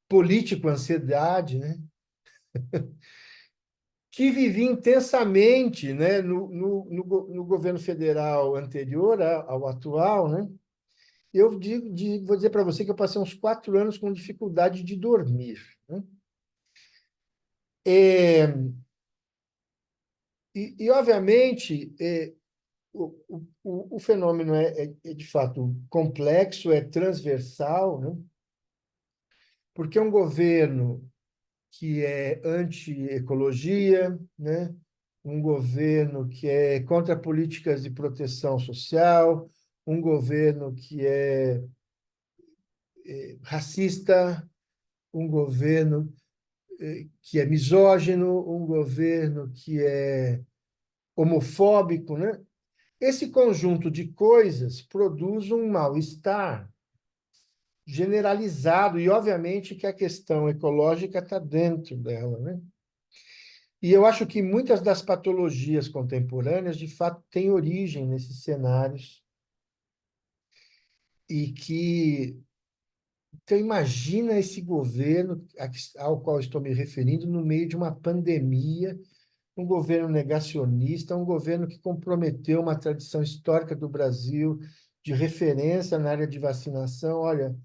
político-ansiedade, né? Que vivi intensamente, né? No governo federal anterior ao atual, né? Vou dizer para você que eu passei uns 4 anos com dificuldade de dormir, né? É, obviamente, o fenômeno é, de fato, complexo, é transversal, né? Porque é um governo que é anti-ecologia, né? Um governo que é contra políticas de proteção social, um governo que é racista, um governo que é misógino, um governo que é homofóbico, né? Esse conjunto de coisas produz um mal-estar generalizado, e obviamente que a questão ecológica está dentro dela, né? E eu acho que muitas das patologias contemporâneas, de fato, têm origem nesses cenários, e que então imagina esse governo ao qual estou me referindo no meio de uma pandemia, um governo negacionista, um governo que comprometeu uma tradição histórica do Brasil de referência na área de vacinação. Olha,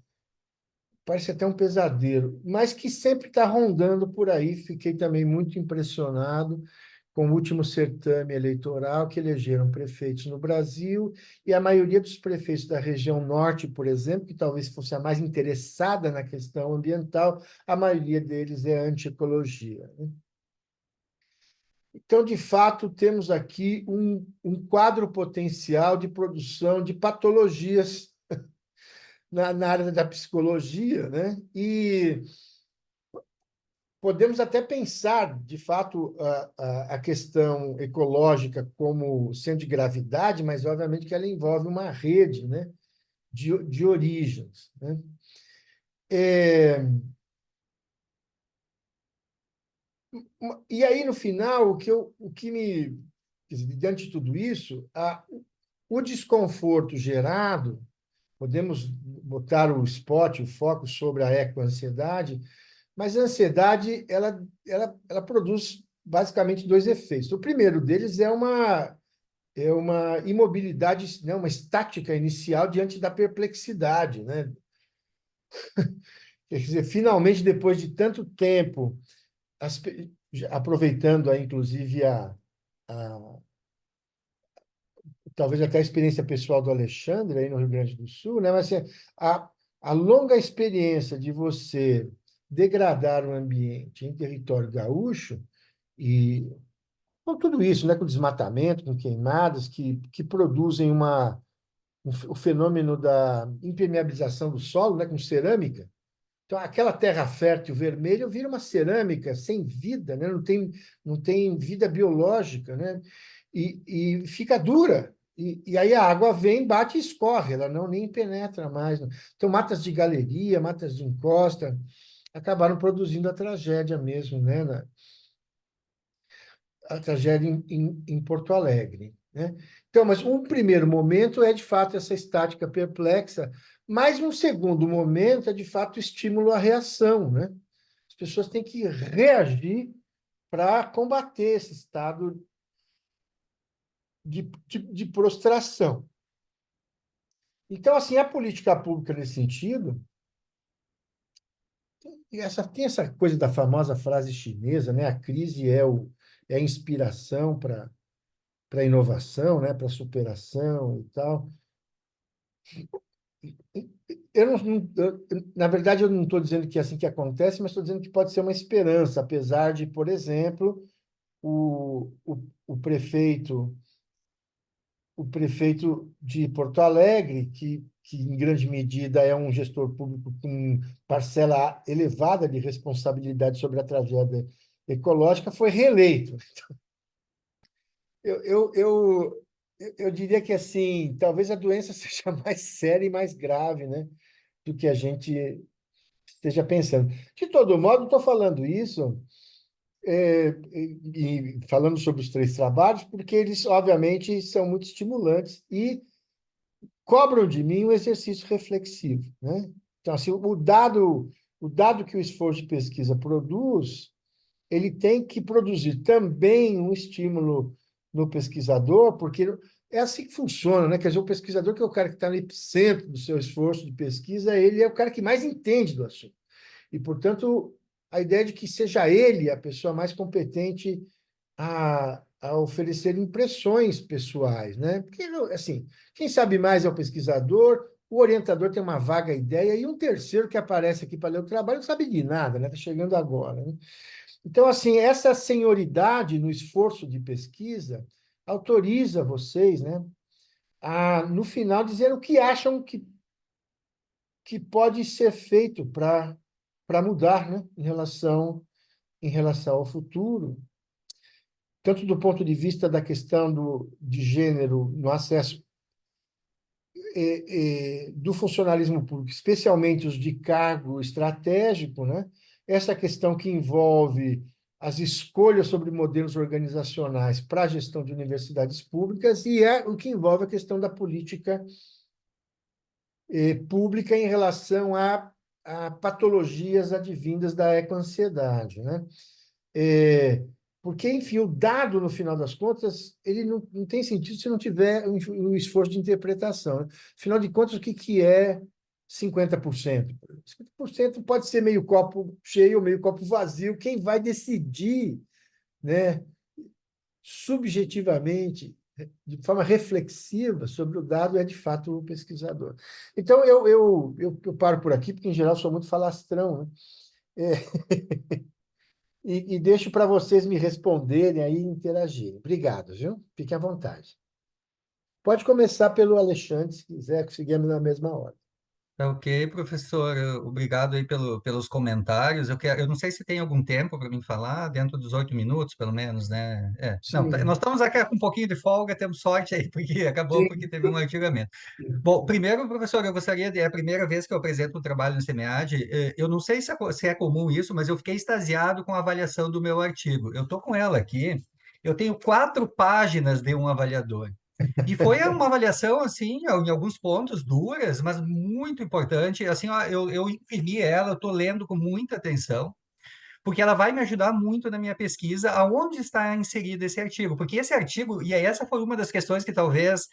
parece até um pesadelo, mas que sempre está rondando por aí. Fiquei também muito impressionado com o último certame eleitoral, que elegeram prefeitos no Brasil, e a maioria dos prefeitos da região norte, por exemplo, que talvez fosse a mais interessada na questão ambiental, a maioria deles é anti-ecologia, né? Então, de fato, temos aqui um quadro potencial de produção de patologias na área da psicologia, né? E podemos até pensar, de fato, a questão ecológica como sendo de gravidade, mas, obviamente, que ela envolve uma rede, né, de origens, né? É, e aí, no final, o que me... quer dizer, diante de tudo isso, o desconforto gerado, podemos botar o spot, o foco sobre a ecoansiedade, mas a ansiedade ela produz basicamente dois efeitos. O primeiro deles é uma imobilidade, né, uma estática inicial diante da perplexidade, né? Quer dizer, finalmente, depois de tanto tempo, aproveitando aí, inclusive, a talvez até a experiência pessoal do Alexandre, aí no Rio Grande do Sul, né? Mas assim, a longa experiência de você degradar o ambiente em território gaúcho, e com tudo isso, né? Com desmatamento, com queimadas, que produzem o fenômeno da impermeabilização do solo, né? Com cerâmica. Então, aquela terra fértil vermelha vira uma cerâmica sem vida, né? Não tem vida biológica, né? E fica dura. E aí a água vem, bate e escorre, ela não nem penetra mais. Então, matas de galeria, matas de encosta, acabaram produzindo a tragédia mesmo, né? A tragédia em Porto Alegre, né? Então, mas um primeiro momento é, de fato, essa estática perplexa, mas um segundo momento é, de fato, o estímulo à reação, né? As pessoas têm que reagir para combater esse estado de prostração. Então, assim, a política pública nesse sentido, tem essa coisa da famosa frase chinesa, né? A crise é a inspiração para inovação, né? Para superação e tal. Na verdade, eu não estou dizendo que é assim que acontece, mas estou dizendo que pode ser uma esperança, apesar de, por exemplo, o, o, o prefeito o prefeito de Porto Alegre, que em grande medida é um gestor público com parcela elevada de responsabilidade sobre a tragédia ecológica, foi reeleito. Eu, eu, eu, eu diria que assim, talvez a doença seja mais séria e mais grave, né, do que a gente esteja pensando. De todo modo, estou falando isso e falando sobre os três trabalhos, porque eles, obviamente, são muito estimulantes e cobram de mim um exercício reflexivo, né? Então, assim, o dado que o esforço de pesquisa produz, ele tem que produzir também um estímulo no pesquisador, porque é assim que funciona, né? Quer dizer, o pesquisador, que é o cara que está no epicentro do seu esforço de pesquisa, ele é o cara que mais entende do assunto. E, portanto, a ideia de que seja ele a pessoa mais competente a oferecer impressões pessoais, né? Porque, assim, quem sabe mais é o pesquisador, o orientador tem uma vaga ideia, e um terceiro que aparece aqui para ler o trabalho não sabe de nada, né? Está chegando agora, né? Então, assim, essa senioridade no esforço de pesquisa autoriza vocês, né, a, no final, dizer o que acham que pode ser feito para mudar, né, em relação ao futuro, tanto do ponto de vista da questão de gênero no acesso do funcionalismo público, especialmente os de cargo estratégico, né? Essa questão que envolve as escolhas sobre modelos organizacionais para a gestão de universidades públicas e é o que envolve a questão da política pública em relação a patologias advindas da ecoansiedade, né? Porque, enfim, o dado, no final das contas, ele não tem sentido se não tiver um esforço de interpretação, né? Afinal de contas, o que é 50%? 50% pode ser meio copo cheio ou meio copo vazio. Quem vai decidir, né, subjetivamente, de forma reflexiva sobre o dado é, de fato, o pesquisador. Então, eu paro por aqui, porque, em geral, sou muito falastrão, né? E deixo para vocês me responderem aí e interagirem. Obrigado, viu? Fiquem à vontade. Pode começar pelo Alexandre, se quiser, que seguimos na mesma hora. Tá ok, professor. Obrigado aí pelos comentários. Eu não sei se tem algum tempo para mim falar, dentro dos 8 minutos, pelo menos, né? Não, nós Sim, estamos aqui com um pouquinho de folga, temos sorte aí, porque acabou porque sim. teve um artigamento. Bom, primeiro, professor, eu gostaria é a primeira vez que eu apresento um trabalho no SEMEAD. Eu não sei se é comum isso, mas eu fiquei extasiado com a avaliação do meu artigo. Eu estou com ela aqui, eu tenho 4 páginas de um avaliador. E foi uma avaliação, assim, em alguns pontos duras, mas muito importante. Assim, ó, eu imprimi ela, eu estou lendo com muita atenção, porque ela vai me ajudar muito na minha pesquisa, aonde está inserido esse artigo. Porque esse artigo, e aí essa foi uma das questões que talvez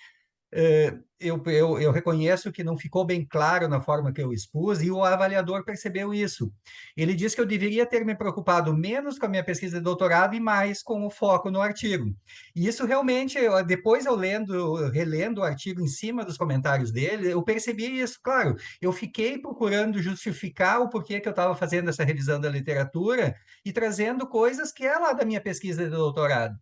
eu reconheço que não ficou bem claro na forma que eu expus, e o avaliador percebeu isso. Ele disse que eu deveria ter me preocupado menos com a minha pesquisa de doutorado e mais com o foco no artigo. E isso realmente, depois eu relendo o artigo em cima dos comentários dele, eu percebi isso. Claro, eu fiquei procurando justificar o porquê que eu estava fazendo essa revisão da literatura e trazendo coisas que é lá da minha pesquisa de doutorado.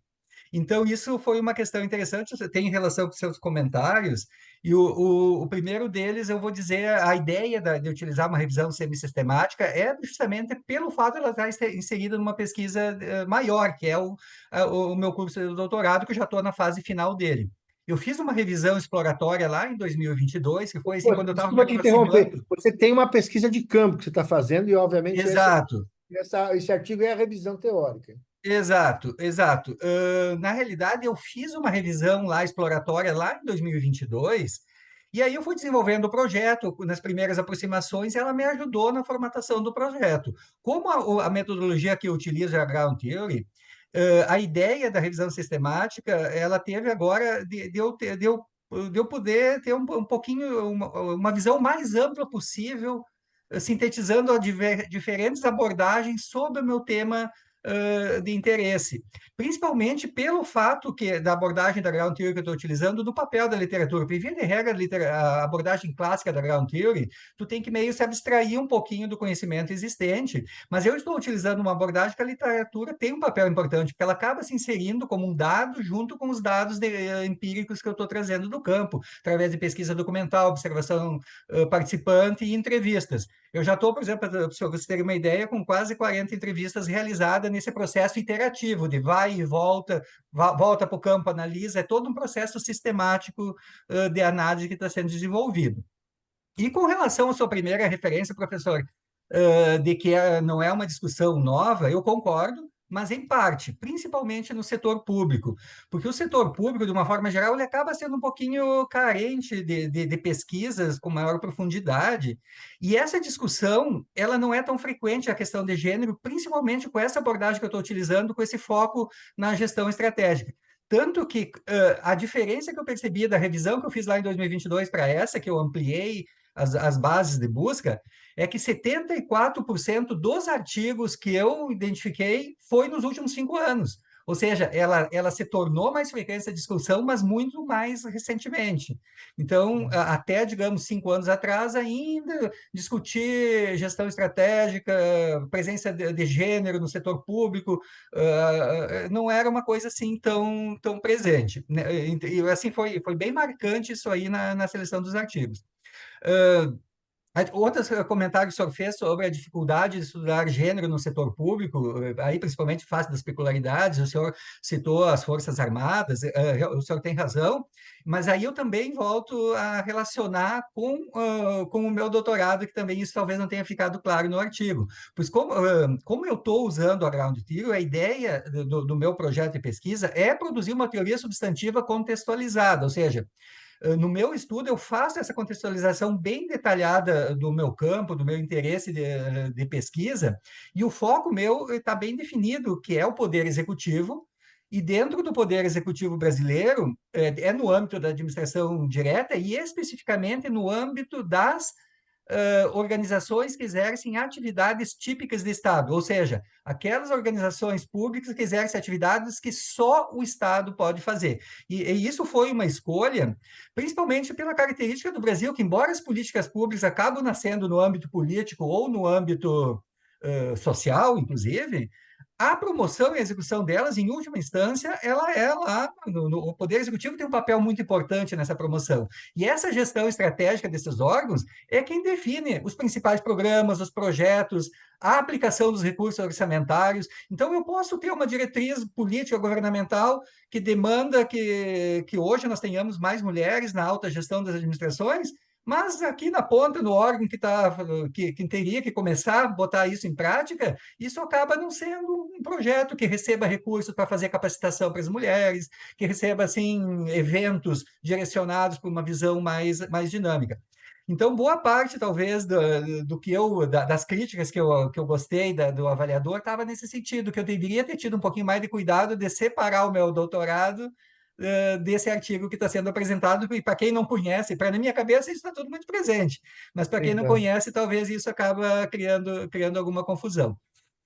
Então, isso foi uma questão interessante, tem relação com seus comentários, e o primeiro deles, eu vou dizer, a ideia de utilizar uma revisão semi-sistemática é justamente pelo fato de ela estar inserida numa pesquisa maior, que é o meu curso de doutorado, que eu já estou na fase final dele. Eu fiz uma revisão exploratória lá em 2022, que foi assim, Pô, quando eu estava me desculpa te interromper. aproximando. Você tem uma pesquisa de campo que você está fazendo, e, obviamente, Exato. esse artigo é a revisão teórica. Exato, exato. Na realidade, eu fiz uma revisão lá exploratória lá em 2022, e aí eu fui desenvolvendo o projeto nas primeiras aproximações, e ela me ajudou na formatação do projeto. Como a metodologia que eu utilizo é a Ground Theory, a ideia da revisão sistemática, ela teve agora de eu poder ter um pouquinho, uma visão mais ampla possível, sintetizando diferentes abordagens sobre o meu tema de interesse, principalmente pelo fato da abordagem da Ground Theory que eu estou utilizando, do papel da literatura. Por via de regra, a abordagem clássica da Ground Theory, tu tem que meio se abstrair um pouquinho do conhecimento existente, mas eu estou utilizando uma abordagem que a literatura tem um papel importante, porque ela acaba se inserindo como um dado junto com os dados empíricos que eu estou trazendo do campo, através de pesquisa documental, observação participante e entrevistas. Eu já estou, por exemplo, para vocês terem uma ideia, com quase 40 entrevistas realizadas nesse processo interativo, de vai e volta, volta para o campo, analisa, é todo um processo sistemático de análise que está sendo desenvolvido. E com relação à sua primeira referência, professor, de que não é uma discussão nova, eu concordo, mas em parte, principalmente no setor público, porque o setor público, de uma forma geral, ele acaba sendo um pouquinho carente de pesquisas com maior profundidade, e essa discussão, ela não é tão frequente, a questão de gênero, principalmente com essa abordagem que eu estou utilizando, com esse foco na gestão estratégica. Tanto que a diferença que eu percebi da revisão que eu fiz lá em 2022 para essa, que eu ampliei as bases de busca, é que 74% dos artigos que eu identifiquei foi nos últimos 5 anos. Ou seja, ela se tornou mais frequente essa discussão, mas muito mais recentemente. Então, até, digamos, 5 anos atrás, ainda discutir gestão estratégica, presença de gênero no setor público, não era uma coisa assim tão presente, né? E assim, foi bem marcante isso aí na seleção dos artigos. Outros comentários que o senhor fez sobre a dificuldade de estudar gênero no setor público, aí principalmente face das peculiaridades, o senhor citou as Forças Armadas, o senhor tem razão, mas aí eu também volto a relacionar com o meu doutorado, que também isso talvez não tenha ficado claro no artigo. Pois como eu estou usando a Ground Theory, a ideia do meu projeto de pesquisa é produzir uma teoria substantiva contextualizada, ou seja, no meu estudo, eu faço essa contextualização bem detalhada do meu campo, do meu interesse de pesquisa, e o foco meu está bem definido, que é o poder executivo, e dentro do poder executivo brasileiro, é no âmbito da administração direta e especificamente no âmbito das organizações que exercem atividades típicas de Estado, ou seja, aquelas organizações públicas que exercem atividades que só o Estado pode fazer. E isso foi uma escolha, principalmente pela característica do Brasil, que embora as políticas públicas acabam nascendo no âmbito político ou no âmbito social, inclusive, a promoção e a execução delas, em última instância, ela é lá, o Poder Executivo tem um papel muito importante nessa promoção. E essa gestão estratégica desses órgãos é quem define os principais programas, os projetos, a aplicação dos recursos orçamentários. Então, eu posso ter uma diretriz política governamental que demanda que hoje nós tenhamos mais mulheres na alta gestão das administrações, mas aqui na ponta, no órgão que teria que começar a botar isso em prática, isso acaba não sendo um projeto que receba recursos para fazer capacitação para as mulheres, que receba assim eventos direcionados para uma visão mais dinâmica. Então, boa parte, talvez, do que das críticas que eu gostei do avaliador estava nesse sentido, que eu deveria ter tido um pouquinho mais de cuidado de separar o meu doutorado desse artigo que está sendo apresentado, e para quem não conhece, para na minha cabeça isso está tudo muito presente, mas para quem não Então, conhece, talvez isso acaba criando alguma confusão.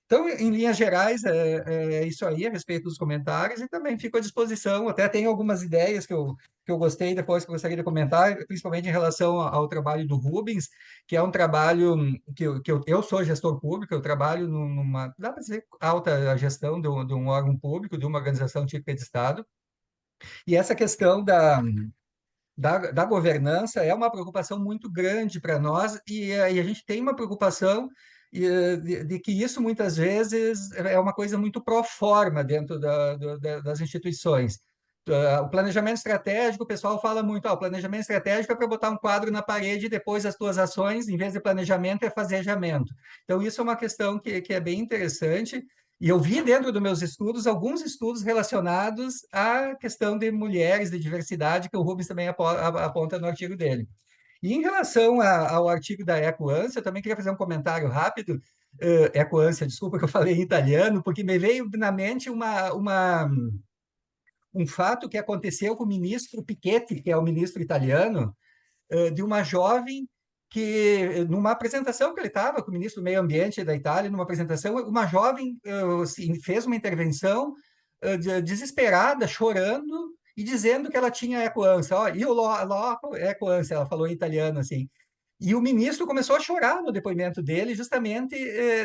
Então, em linhas gerais, é isso aí a respeito dos comentários, e também fico à disposição. Até tenho algumas ideias que eu gostei depois, que eu gostaria de comentar, principalmente em relação ao trabalho do Rubens, que é um trabalho eu sou gestor público, eu trabalho numa, dá para dizer, alta gestão de um órgão público, de uma organização típica de Estado, e essa questão da governança é uma preocupação muito grande para nós, e a gente tem uma preocupação de que isso muitas vezes é uma coisa muito pro forma dentro das instituições. O planejamento estratégico, o pessoal fala muito, o planejamento estratégico é para botar um quadro na parede e depois as tuas ações, em vez de planejamento, é fazejamento. Então, isso é uma questão que é bem interessante, e eu vi dentro dos meus estudos alguns estudos relacionados à questão de mulheres, de diversidade, que o Rubens também aponta no artigo dele. E em relação ao artigo da EcoANSA, eu também queria fazer um comentário rápido. EcoANSA, desculpa que eu falei em italiano, porque me veio na mente um fato que aconteceu com o ministro Piketty, que é o ministro italiano, de uma jovem que numa apresentação que ele estava com o ministro do Meio Ambiente da Itália, numa apresentação, uma jovem assim, fez uma intervenção desesperada, chorando e dizendo que ela tinha ecoânsia. Ó, io l'ho ecoânsia, ela falou em italiano assim. E o ministro começou a chorar no depoimento dele, justamente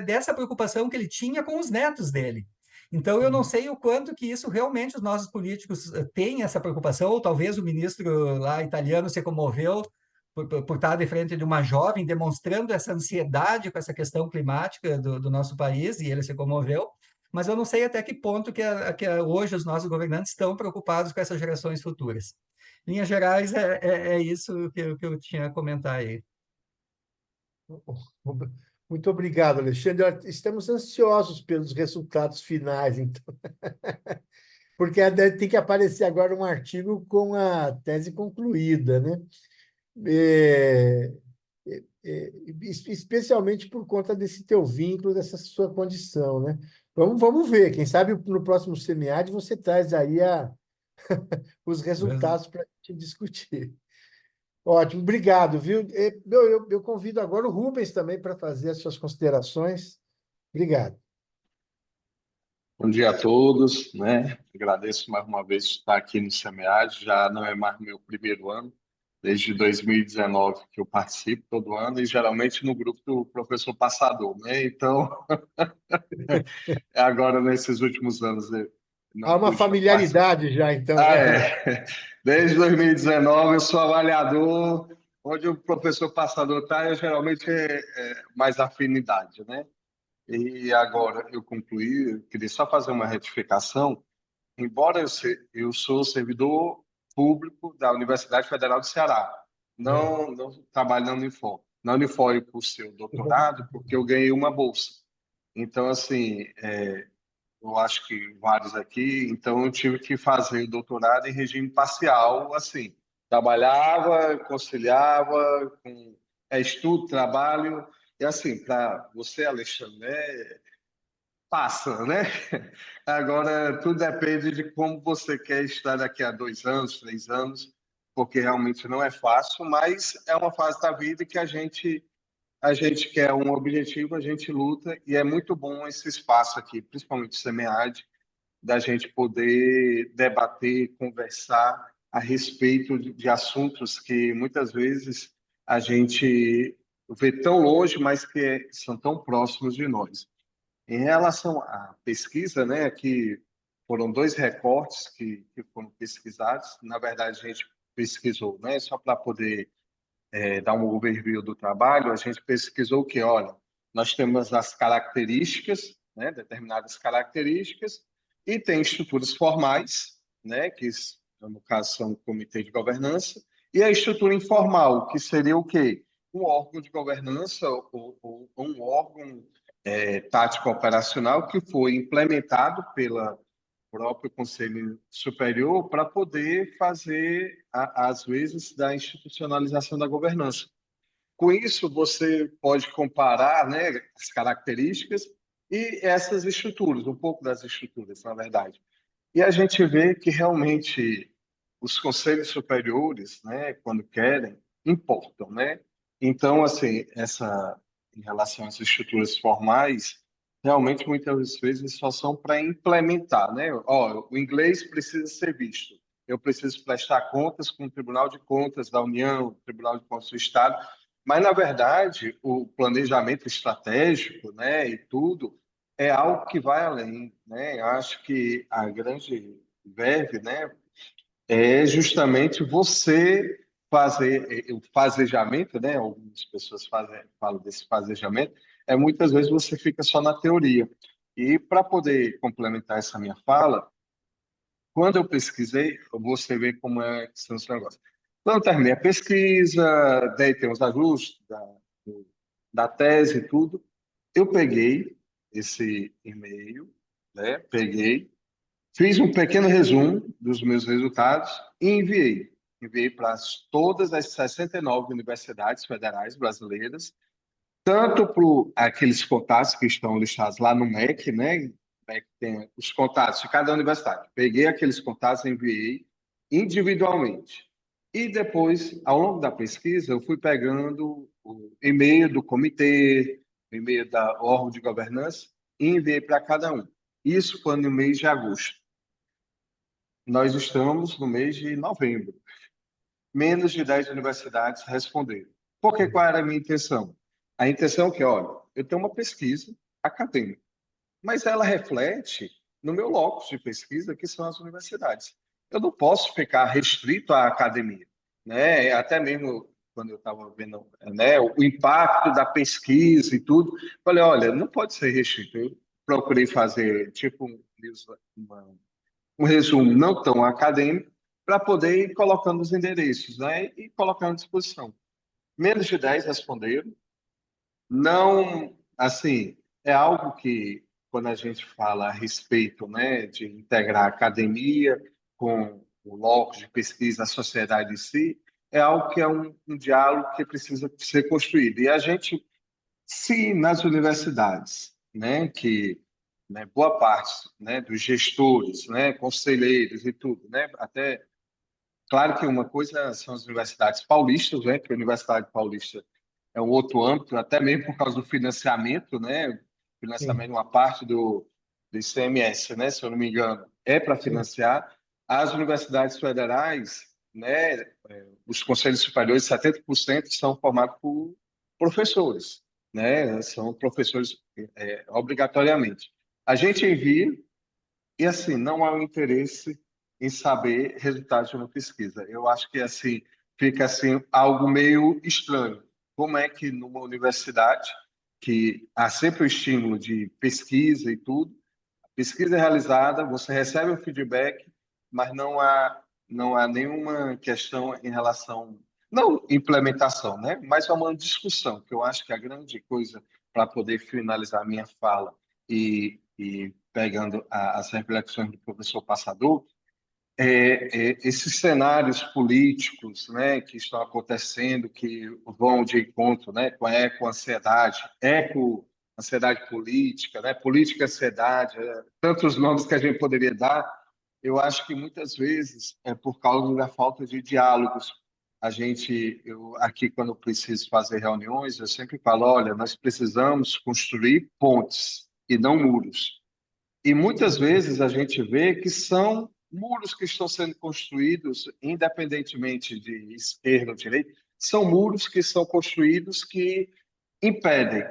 dessa preocupação que ele tinha com os netos dele. Então, eu não sei o quanto que isso realmente os nossos políticos têm essa preocupação, ou talvez o ministro lá italiano se comoveu por estar de frente de uma jovem, demonstrando essa ansiedade com essa questão climática do nosso país, e ele se comoveu, mas eu não sei até que ponto que hoje os nossos governantes estão preocupados com essas gerações futuras. Em linhas gerais, é isso que eu tinha a comentar aí. Muito obrigado, Alexandre. Estamos ansiosos pelos resultados finais, então, porque tem que aparecer agora um artigo com a tese concluída, né? É, especialmente por conta desse teu vínculo, dessa sua condição, né? Vamos ver, quem sabe no próximo SEMEAD você traz aí os resultados para a gente discutir. Ótimo, obrigado, viu? Eu convido agora o Rubens também para fazer as suas considerações. Obrigado. Bom dia a todos, né? Agradeço mais uma vez estar aqui no SEMEAD, já não é mais meu primeiro ano, desde 2019 que eu participo todo ano, e geralmente no grupo do professor Passador, né? Então, agora nesses últimos anos eu não Há uma pude participar. familiaridade já, então, Ah, né? é. Desde 2019 eu sou avaliador, onde o professor Passador está, eu geralmente mais afinidade, né? E agora eu concluí, eu queria só fazer uma retificação. Embora eu sou servidor público da Universidade Federal do Ceará, não trabalho na Unifor. Na Unifor eu cursei o doutorado porque eu ganhei uma bolsa. Então, assim, eu acho que vários aqui, então eu tive que fazer o doutorado em regime parcial, assim, trabalhava, conciliava com estudo, trabalho, e assim, para você, Alexandre, né, passa, né? Agora, tudo depende de como você quer estar daqui a 2 anos, 3 anos, porque realmente não é fácil, mas é uma fase da vida que a gente quer um objetivo, a gente luta, e é muito bom esse espaço aqui, principalmente o SEMEAD, da gente poder debater, conversar a respeito de assuntos que muitas vezes a gente vê tão longe, mas que são tão próximos de nós. Em relação à pesquisa, né, que foram 2 recortes que foram pesquisados. Na verdade, a gente pesquisou, né, só para poder dar um overview do trabalho, a gente pesquisou que, olha, nós temos as características, né, determinadas características, e tem estruturas formais, né, que no caso são o comitê de governança, e a estrutura informal, que seria o quê? Um órgão de governança ou um órgão tático operacional que foi implementado pela próprio Conselho Superior para poder fazer, às vezes, da institucionalização da governança. Com isso, você pode comparar, né, as características e essas estruturas, um pouco das estruturas, na verdade. E a gente vê que realmente os conselhos superiores, né, quando querem, importam, né? Então, assim, em relação às estruturas formais, realmente muitas vezes só são para implementar, né? Ó, o inglês precisa ser visto. Eu preciso prestar contas com o Tribunal de Contas da União, o Tribunal de Contas do Estado, mas na verdade o planejamento estratégico, né, e tudo é algo que vai além, né? Eu acho que a grande verve, né, é justamente você fazer o fazejamento, né? Algumas pessoas falam desse fazejamento, muitas vezes você fica só na teoria. E para poder complementar essa minha fala, quando eu pesquisei, você vê como é que são os negócios. Quando eu terminei a pesquisa, daí tem os ajustes da tese e tudo, eu peguei esse e-mail, né? Fiz um pequeno resumo dos meus resultados e enviei. Enviei para todas as 69 universidades federais brasileiras, tanto para aqueles contatos que estão listados lá no MEC, né? O MEC tem os contatos de cada universidade. Peguei aqueles contatos e enviei individualmente. E depois, ao longo da pesquisa, eu fui pegando o e-mail do comitê, o e-mail da órgão de governança, e enviei para cada um. Isso foi no mês de agosto. Nós estamos no mês de novembro. Menos de 10 universidades responderam. Porque qual era a minha intenção? A intenção é que, olha, eu tenho uma pesquisa acadêmica, mas ela reflete no meu locus de pesquisa, que são as universidades. Eu não posso ficar restrito à academia, né? Até mesmo quando eu estava vendo, né, o impacto da pesquisa e tudo, falei, olha, não pode ser restrito. Eu procurei fazer tipo um resumo não tão acadêmico para poder ir colocando os endereços, né, e colocando à disposição. Menos de 10 responderam. Não, assim, é algo que, quando a gente fala a respeito, né, de integrar a academia com o locus de pesquisa, a sociedade em si, é algo que é um diálogo que precisa ser construído. E a gente, se nas universidades, né, que, né, boa parte, né, dos gestores, né, conselheiros e tudo, né, até, claro que uma coisa são as universidades paulistas, né, que a Universidade Paulista é um outro âmbito, até mesmo por causa do financiamento, né? Financiamento, Sim, uma parte do ICMS, né? Se eu não me engano, é para sim, financiar. As universidades federais, né? Os conselhos superiores, 70% são formados por professores, né? São professores obrigatoriamente. A gente envia e, assim, não há um interesse em saber resultados de uma pesquisa. Eu acho que, assim, fica, assim, algo meio estranho. Como é que numa universidade, que há sempre o estímulo de pesquisa e tudo, a pesquisa é realizada, você recebe o feedback, mas não há nenhuma questão em relação, não implementação, né? Mas é uma discussão, que eu acho que a grande coisa para poder finalizar a minha fala e pegando as reflexões do professor Passador, esses cenários políticos, né, que estão acontecendo, que vão de encontro, né, com a eco-ansiedade, eco-ansiedade política, né, política-ansiedade, tantos nomes que a gente poderia dar, eu acho que muitas vezes é por causa da falta de diálogos. Eu aqui, quando eu preciso fazer reuniões, eu sempre falo, olha, nós precisamos construir pontes e não muros. E muitas vezes a gente vê que são muros que estão sendo construídos, independentemente de esquerda ou direita, são muros que são construídos que impedem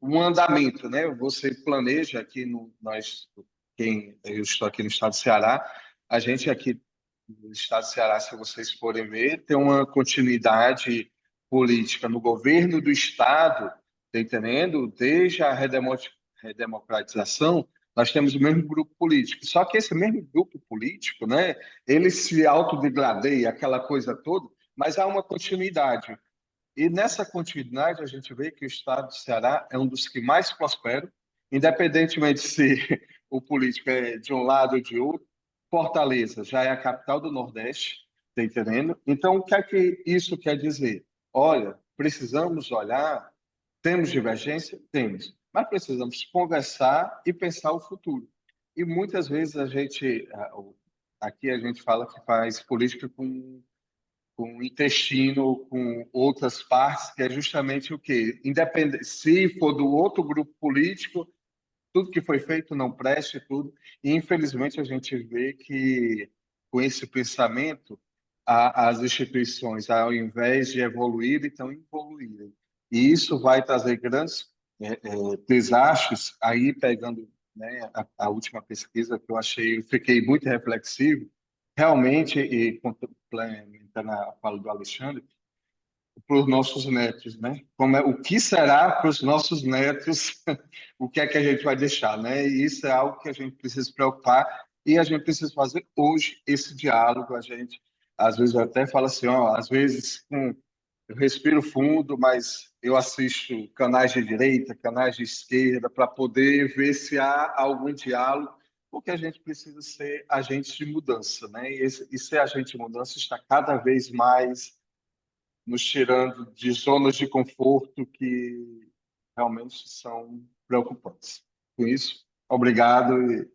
um andamento, né? Você planeja aqui eu estou aqui no estado do Ceará, a gente aqui no estado do Ceará, se vocês forem ver, tem uma continuidade política no governo do estado, tá entendendo? Desde a redemocratização, nós temos o mesmo grupo político. Só que esse mesmo grupo político, né, ele se autodegradeia, aquela coisa toda, mas há uma continuidade. E nessa continuidade, a gente vê que o estado do Ceará é um dos que mais prosperam, independentemente se o político é de um lado ou de outro. Fortaleza já é a capital do Nordeste, está entendendo? Então, o que é que isso quer dizer? Olha, precisamos olhar, temos divergência? Temos, mas precisamos conversar e pensar o futuro. E muitas vezes aqui a gente fala que faz política com o intestino, com outras partes, que é justamente o quê? Independente, se for do outro grupo político, tudo que foi feito não presta e tudo. E, infelizmente, a gente vê que, com esse pensamento, as instituições, ao invés de evoluir, estão evoluindo. E isso vai trazer grandes desastres. Aí, pegando, né, a última pesquisa que eu fiquei muito reflexivo, realmente, e complementando a fala do Alexandre, para os nossos netos, né? O que será para os nossos netos? O que é que a gente vai deixar, né? E isso é algo que a gente precisa se preocupar e a gente precisa fazer hoje esse diálogo. A gente, às vezes, eu até falo assim, ó, às vezes eu respiro fundo, mas eu assisto canais de direita, canais de esquerda, para poder ver se há algum diálogo, porque a gente precisa ser agentes de mudança, né? E ser agente de mudança está cada vez mais nos tirando de zonas de conforto que realmente são preocupantes. Com isso, obrigado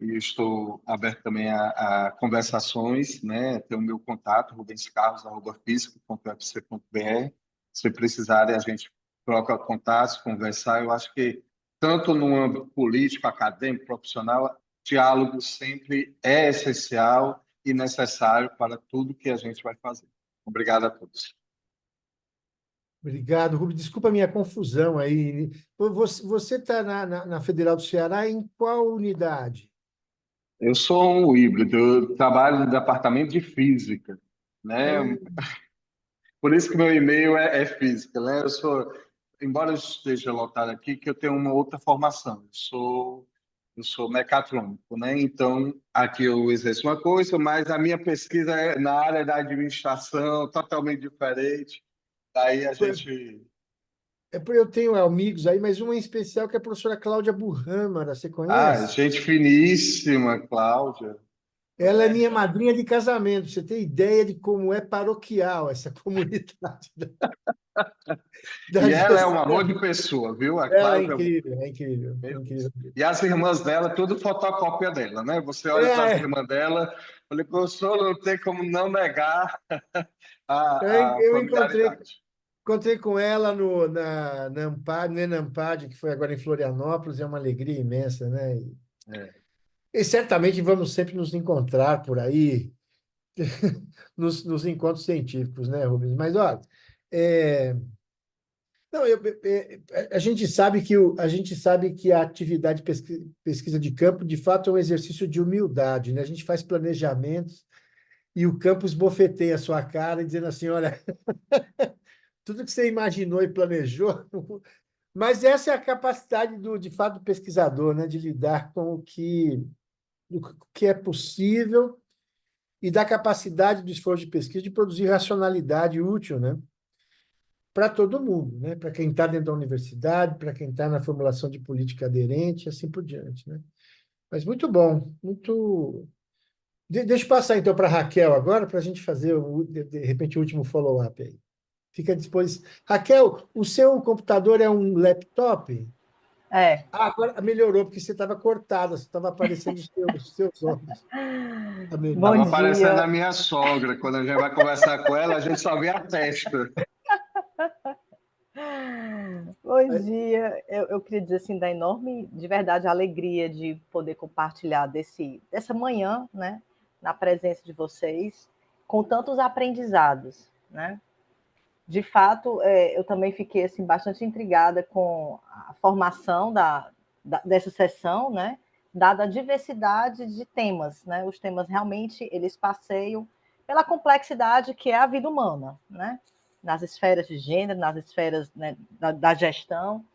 e estou aberto também a conversações, né? Tem o meu contato, rubenscarlos@fisica.ufc.br. Se precisarem, a gente troca contatos, conversar. Eu acho que, tanto no âmbito político, acadêmico, profissional, diálogo sempre é essencial e necessário para tudo que a gente vai fazer. Obrigado a todos. Obrigado, Rubens. Desculpa a minha confusão aí. Você está na Federal do Ceará em qual unidade? Eu sou um híbrido, eu trabalho no departamento de física, né? Ah, Por isso que meu e-mail é física, né? Embora eu esteja lotado aqui, que eu tenho uma outra formação. Eu sou mecatrônico, né? Então, aqui eu exerço uma coisa, mas a minha pesquisa é na área da administração, totalmente diferente. Daí a gente... é porque eu tenho amigos aí, mas uma em especial que é a professora Cláudia Burrâmara, você Ah, conhece? gente finíssima, Cláudia. Ela é minha madrinha de casamento. Você tem ideia de como é paroquial essa comunidade da E ela é um amor gestão? de pessoa, viu? A Ela é Cláudia, incrível, é incrível, é meu incrível. Deus. E as irmãs dela, tudo fotocópia dela, né? Você olha para as É, irmãs dela, falei, professor, não tem como não negar a eu familiaridade. encontrei com ela na Ampad, no Enampad, que foi agora em Florianópolis, é uma alegria imensa, né? É. E certamente vamos sempre nos encontrar por aí, nos encontros científicos, né, Rubens? Mas, olha, é, não, a gente sabe a gente sabe que a atividade de pesquisa de campo, de fato, é um exercício de humildade, né? A gente faz planejamentos e o campo esbofeteia a sua cara, dizendo assim, olha, tudo que você imaginou e planejou, mas essa é a capacidade de fato, do pesquisador, né? De lidar com o que é possível e da capacidade do esforço de pesquisa de produzir racionalidade útil, né? Para todo mundo, né? Para quem está dentro da universidade, para quem está na formulação de política aderente, e assim por diante, né? Mas muito bom, muito. Deixa eu passar então para a Raquel agora, para a gente fazer, de repente, o último follow-up aí. Fica à disposição. Raquel, o seu computador é um laptop? É. Ah, agora melhorou, porque você estava cortada, você estava aparecendo os seus olhos. Tá melhor. Bom Estava parecendo a dia. minha sogra. Quando a gente vai conversar com ela, a gente só vê a testa. Bom dia. Eu queria dizer assim, da enorme, de verdade, alegria de poder compartilhar dessa manhã, né, na presença de vocês, com tantos aprendizados, né? De fato, eu também fiquei assim, bastante intrigada com a formação dessa sessão, né? Dada a diversidade de temas, né? Os temas realmente eles passeiam pela complexidade que é a vida humana, né? Nas esferas de gênero, nas esferas, né, da gestão.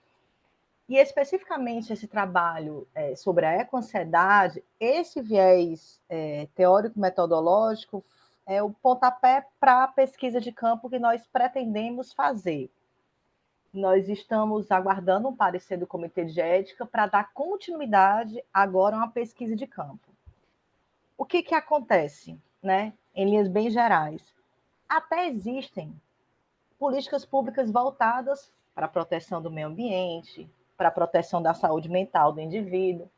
E especificamente esse trabalho sobre a ecoansiedade, esse viés teórico-metodológico é o pontapé para a pesquisa de campo que nós pretendemos fazer. Nós estamos aguardando um parecer do Comitê de Ética para dar continuidade agora a uma pesquisa de campo. O que acontece, né, em linhas bem gerais? Até existem políticas públicas voltadas para a proteção do meio ambiente, para a proteção da saúde mental do indivíduo.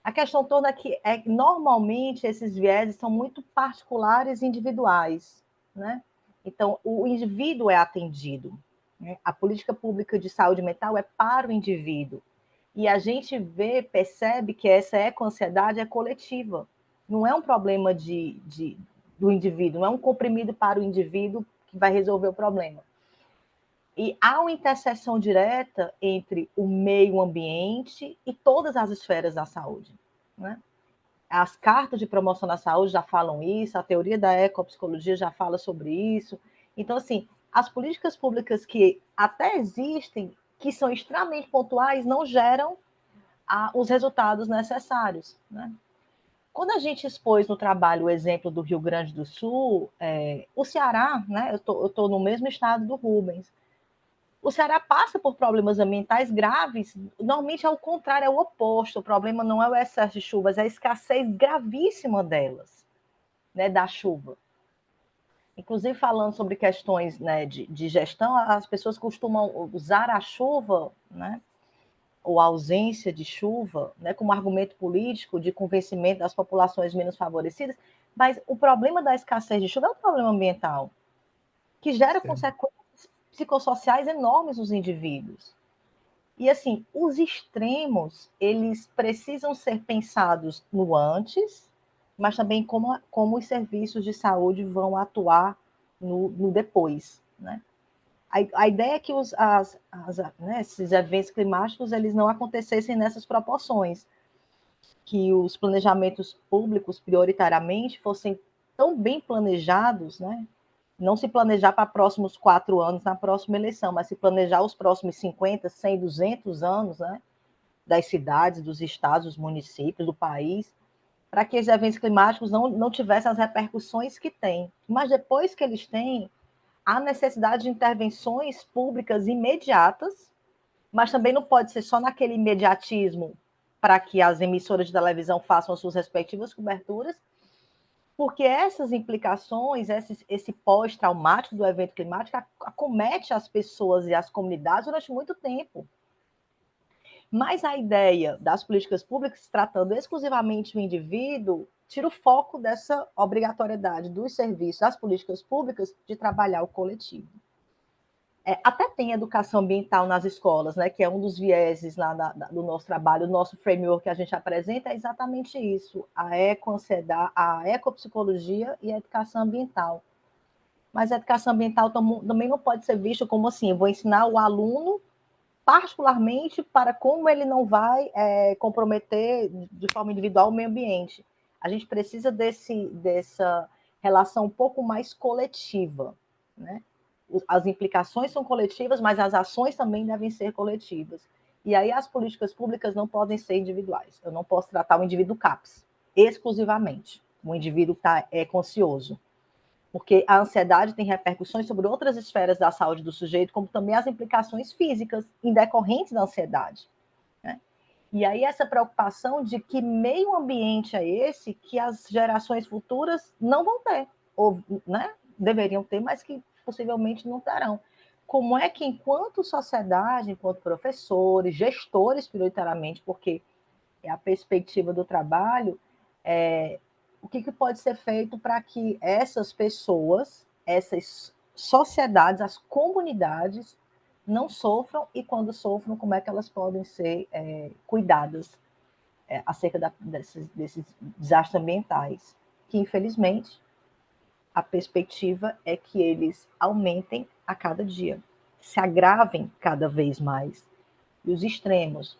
A questão toda aqui é que, normalmente, esses vieses são muito particulares e individuais, né? Então, o indivíduo é atendido, né? A política pública de saúde mental é para o indivíduo. E a gente percebe que essa eco-ansiedade é coletiva. Não é um problema do indivíduo, não é um comprimido para o indivíduo que vai resolver o problema. E há uma interseção direta entre o meio ambiente e todas as esferas da saúde, né? As cartas de promoção da saúde já falam isso, a teoria da ecopsicologia já fala sobre isso. Então, assim, as políticas públicas que até existem, que são extremamente pontuais, não geram os resultados necessários, né? Quando a gente expôs no trabalho o exemplo do Rio Grande do Sul, o Ceará, né? Eu estou no mesmo estado do Rubens. O Ceará passa por problemas ambientais graves, normalmente é o contrário, é o oposto. O problema não é o excesso de chuvas, é a escassez gravíssima delas, né, da chuva. Inclusive, falando sobre questões, né, de gestão, as pessoas costumam usar a chuva, né, ou ausência de chuva, né, como argumento político de convencimento das populações menos favorecidas, mas o problema da escassez de chuva é um problema ambiental, que gera consequências psicossociais enormes nos indivíduos. E, assim, os extremos, eles precisam ser pensados no antes, mas também como os serviços de saúde vão atuar no depois, né? A ideia é que esses eventos climáticos eles não acontecessem nessas proporções, que os planejamentos públicos, prioritariamente, fossem tão bem planejados, né? Não se planejar para próximos 4 anos na próxima eleição, mas se planejar os próximos 50, 100, 200 anos, né? Das cidades, dos estados, dos municípios, do país, para que esses eventos climáticos não tivessem as repercussões que têm. Mas depois que eles têm, há necessidade de intervenções públicas imediatas, mas também não pode ser só naquele imediatismo para que as emissoras de televisão façam as suas respectivas coberturas, porque essas implicações, esse pós-traumático do evento climático acomete as pessoas e as comunidades durante muito tempo. Mas a ideia das políticas públicas, tratando exclusivamente do indivíduo, tira o foco dessa obrigatoriedade dos serviços, das políticas públicas, de trabalhar o coletivo. Até tem educação ambiental nas escolas, né, que é um dos vieses lá do nosso trabalho, o nosso framework que a gente apresenta é exatamente isso, a ecoansiedade, a ecopsicologia e a educação ambiental. Mas a educação ambiental também não pode ser vista como assim, eu vou ensinar o aluno particularmente para como ele não vai comprometer de forma individual o meio ambiente. A gente precisa dessa relação um pouco mais coletiva, né? As implicações são coletivas, mas as ações também devem ser coletivas. E aí as políticas públicas não podem ser individuais. Eu não posso tratar o indivíduo CAPS exclusivamente, o indivíduo que é conscioso. Porque a ansiedade tem repercussões sobre outras esferas da saúde do sujeito, como também as implicações físicas indecorrentes da ansiedade, né? E aí essa preocupação de que meio ambiente é esse que as gerações futuras não vão ter, ou, né, deveriam ter, mas que possivelmente não terão. Como é que, enquanto sociedade, enquanto professores, gestores, prioritariamente, porque é a perspectiva do trabalho, o que pode ser feito para que essas pessoas, essas sociedades, as comunidades, não sofram, e quando sofram, como é que elas podem ser cuidadas acerca desses desastres ambientais, que, infelizmente, a perspectiva é que eles aumentem a cada dia, se agravem cada vez mais. E os extremos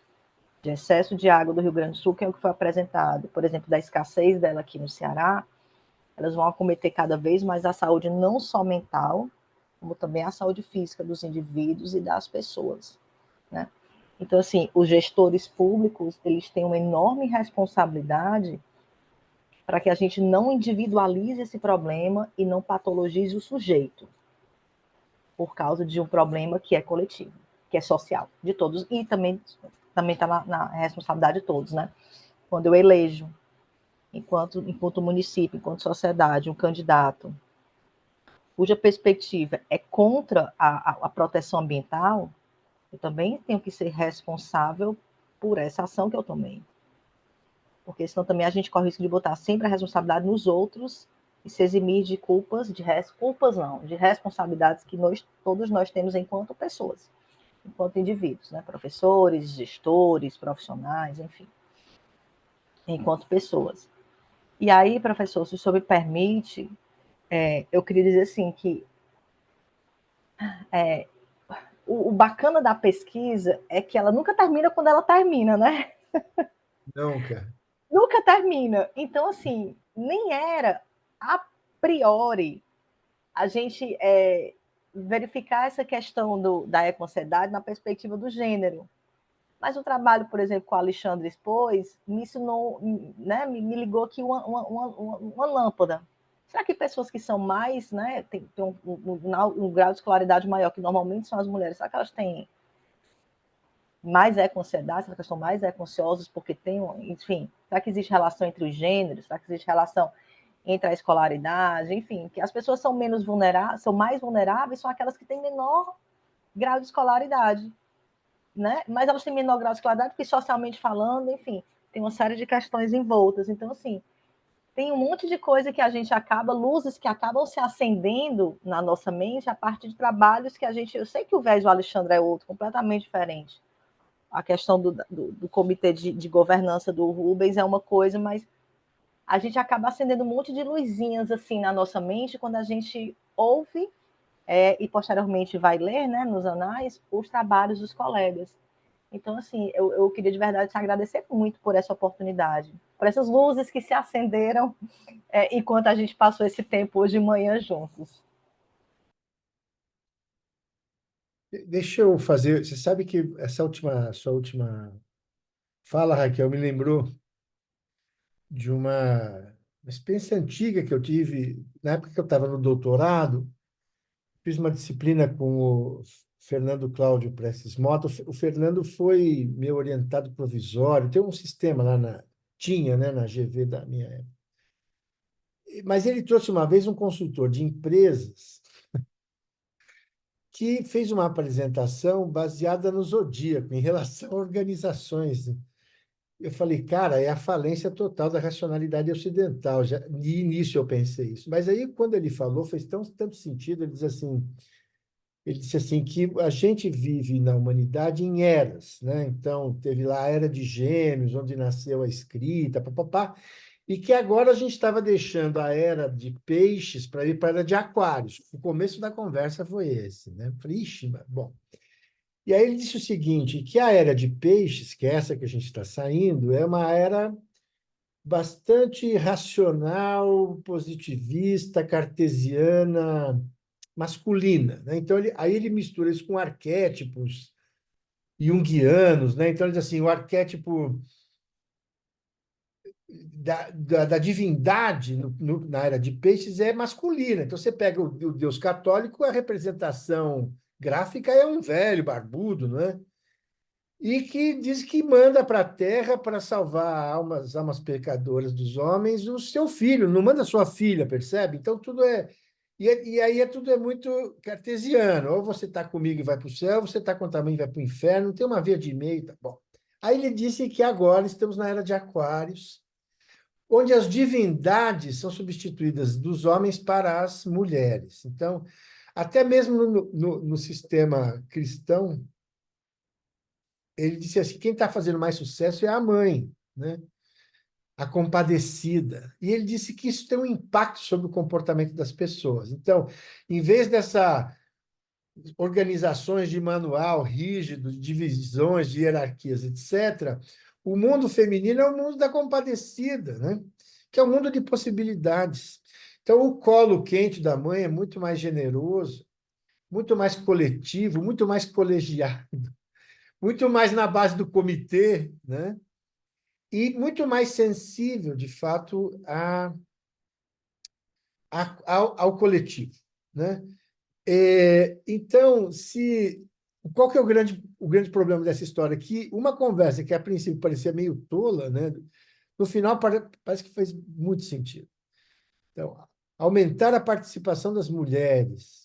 de excesso de água do Rio Grande do Sul, que é o que foi apresentado, por exemplo, da escassez dela aqui no Ceará, elas vão acometer cada vez mais a saúde não só mental, como também a saúde física dos indivíduos e das pessoas, né? Então, assim, os gestores públicos, eles têm uma enorme responsabilidade para que a gente não individualize esse problema e não patologize o sujeito por causa de um problema que é coletivo, que é social, de todos, e também está na responsabilidade de todos, né? Quando eu elejo, enquanto município, enquanto sociedade, um candidato cuja perspectiva é contra a proteção ambiental, eu também tenho que ser responsável por essa ação que eu tomei. Porque senão também a gente corre o risco de botar sempre a responsabilidade nos outros e se eximir de culpas, de responsabilidades que todos nós temos enquanto pessoas, enquanto indivíduos, né? Professores, gestores, profissionais, enfim, enquanto pessoas. E aí, professor, se o senhor me permite, eu queria dizer assim que o bacana da pesquisa é que ela nunca termina quando ela termina, né? Nunca. Nunca termina. Então, assim, nem era a priori a gente verificar essa questão da ecoansiedade na perspectiva do gênero. Mas o trabalho, por exemplo, que o Alexandre expôs, me ensinou, né, me ligou aqui uma lâmpada. Será que pessoas que são mais, né, tem um grau de escolaridade maior, que normalmente são as mulheres, será que elas têm mais eco-ansiedade? Será que elas estão mais eco-ansiosas porque tem, enfim, será que existe relação entre os gêneros? Será que existe relação entre a escolaridade? Enfim, que as pessoas são menos vulneráveis, são mais vulneráveis, são aquelas que têm menor grau de escolaridade. né? Mas elas têm menor grau de escolaridade, porque socialmente falando, enfim, tem uma série de questões envoltas. Então, assim, tem um monte de coisa que a gente acaba, luzes que acabam se acendendo na nossa mente a partir de trabalhos que a gente. Eu sei que o viés do Alexandre é outro, completamente diferente. A questão do comitê de governança do Rubens é uma coisa, mas a gente acaba acendendo um monte de luzinhas assim na nossa mente quando a gente ouve e posteriormente vai ler, né, nos anais, os trabalhos dos colegas. Então, assim, eu queria de verdade te agradecer muito por essa oportunidade, por essas luzes que se acenderam enquanto a gente passou esse tempo hoje de manhã juntos. Deixa eu fazer. Você sabe que sua última fala, Raquel, me lembrou de uma experiência antiga que eu tive na época que eu estava no doutorado. Fiz uma disciplina com o Fernando Cláudio Prestes Mota. O Fernando foi meu orientado provisório. Tem um sistema lá tinha, né, na GV da minha época. Mas ele trouxe uma vez um consultor de empresas que fez uma apresentação baseada no zodíaco, em relação a organizações. Eu falei, cara, é a falência total da racionalidade ocidental. Já, de início eu pensei isso. Mas aí, quando ele falou, fez tanto sentido. Ele disse assim que a gente vive na humanidade em eras, né? Então, teve lá a era de Gêmeos, onde nasceu a escrita, papapá, e que agora a gente estava deixando a era de Peixes para ir para a era de Aquários. O começo da conversa foi esse, né? Falei, ixi, bom. E aí ele disse o seguinte, que a era de Peixes, que é essa que a gente está saindo, é uma era bastante racional, positivista, cartesiana, masculina, né? Então, aí ele mistura isso com arquétipos junguianos, né? Então, ele diz assim, o arquétipo da divindade na era de Peixes é masculina. Então, você pega o Deus católico, a representação gráfica é um velho barbudo, não é? E que diz que manda para a terra para salvar almas pecadoras dos homens o seu filho, não manda sua filha, percebe? Então, tudo é... E aí tudo é muito cartesiano. Ou você está comigo e vai para o céu, ou você está contra mim e vai para o inferno, não tem uma via de meio. Tá bom. Aí ele disse que agora estamos na era de Aquários, onde as divindades são substituídas dos homens para as mulheres. Então, até mesmo no sistema cristão, ele disse assim, quem está fazendo mais sucesso é a mãe, né? A compadecida. E ele disse que isso tem um impacto sobre o comportamento das pessoas. Então, em vez dessas organizações de manual rígido, de divisões, de hierarquias, etc., o mundo feminino é o mundo da compadecida, né? Que é o mundo de possibilidades. Então, o colo quente da mãe é muito mais generoso, muito mais coletivo, muito mais colegiado, muito mais na base do comitê, né? E muito mais sensível, de fato, ao coletivo, né? Então, qual que é o grande problema dessa história? Que uma conversa que, a princípio, parecia meio tola, né? No final, parece que fez muito sentido. Então, aumentar a participação das mulheres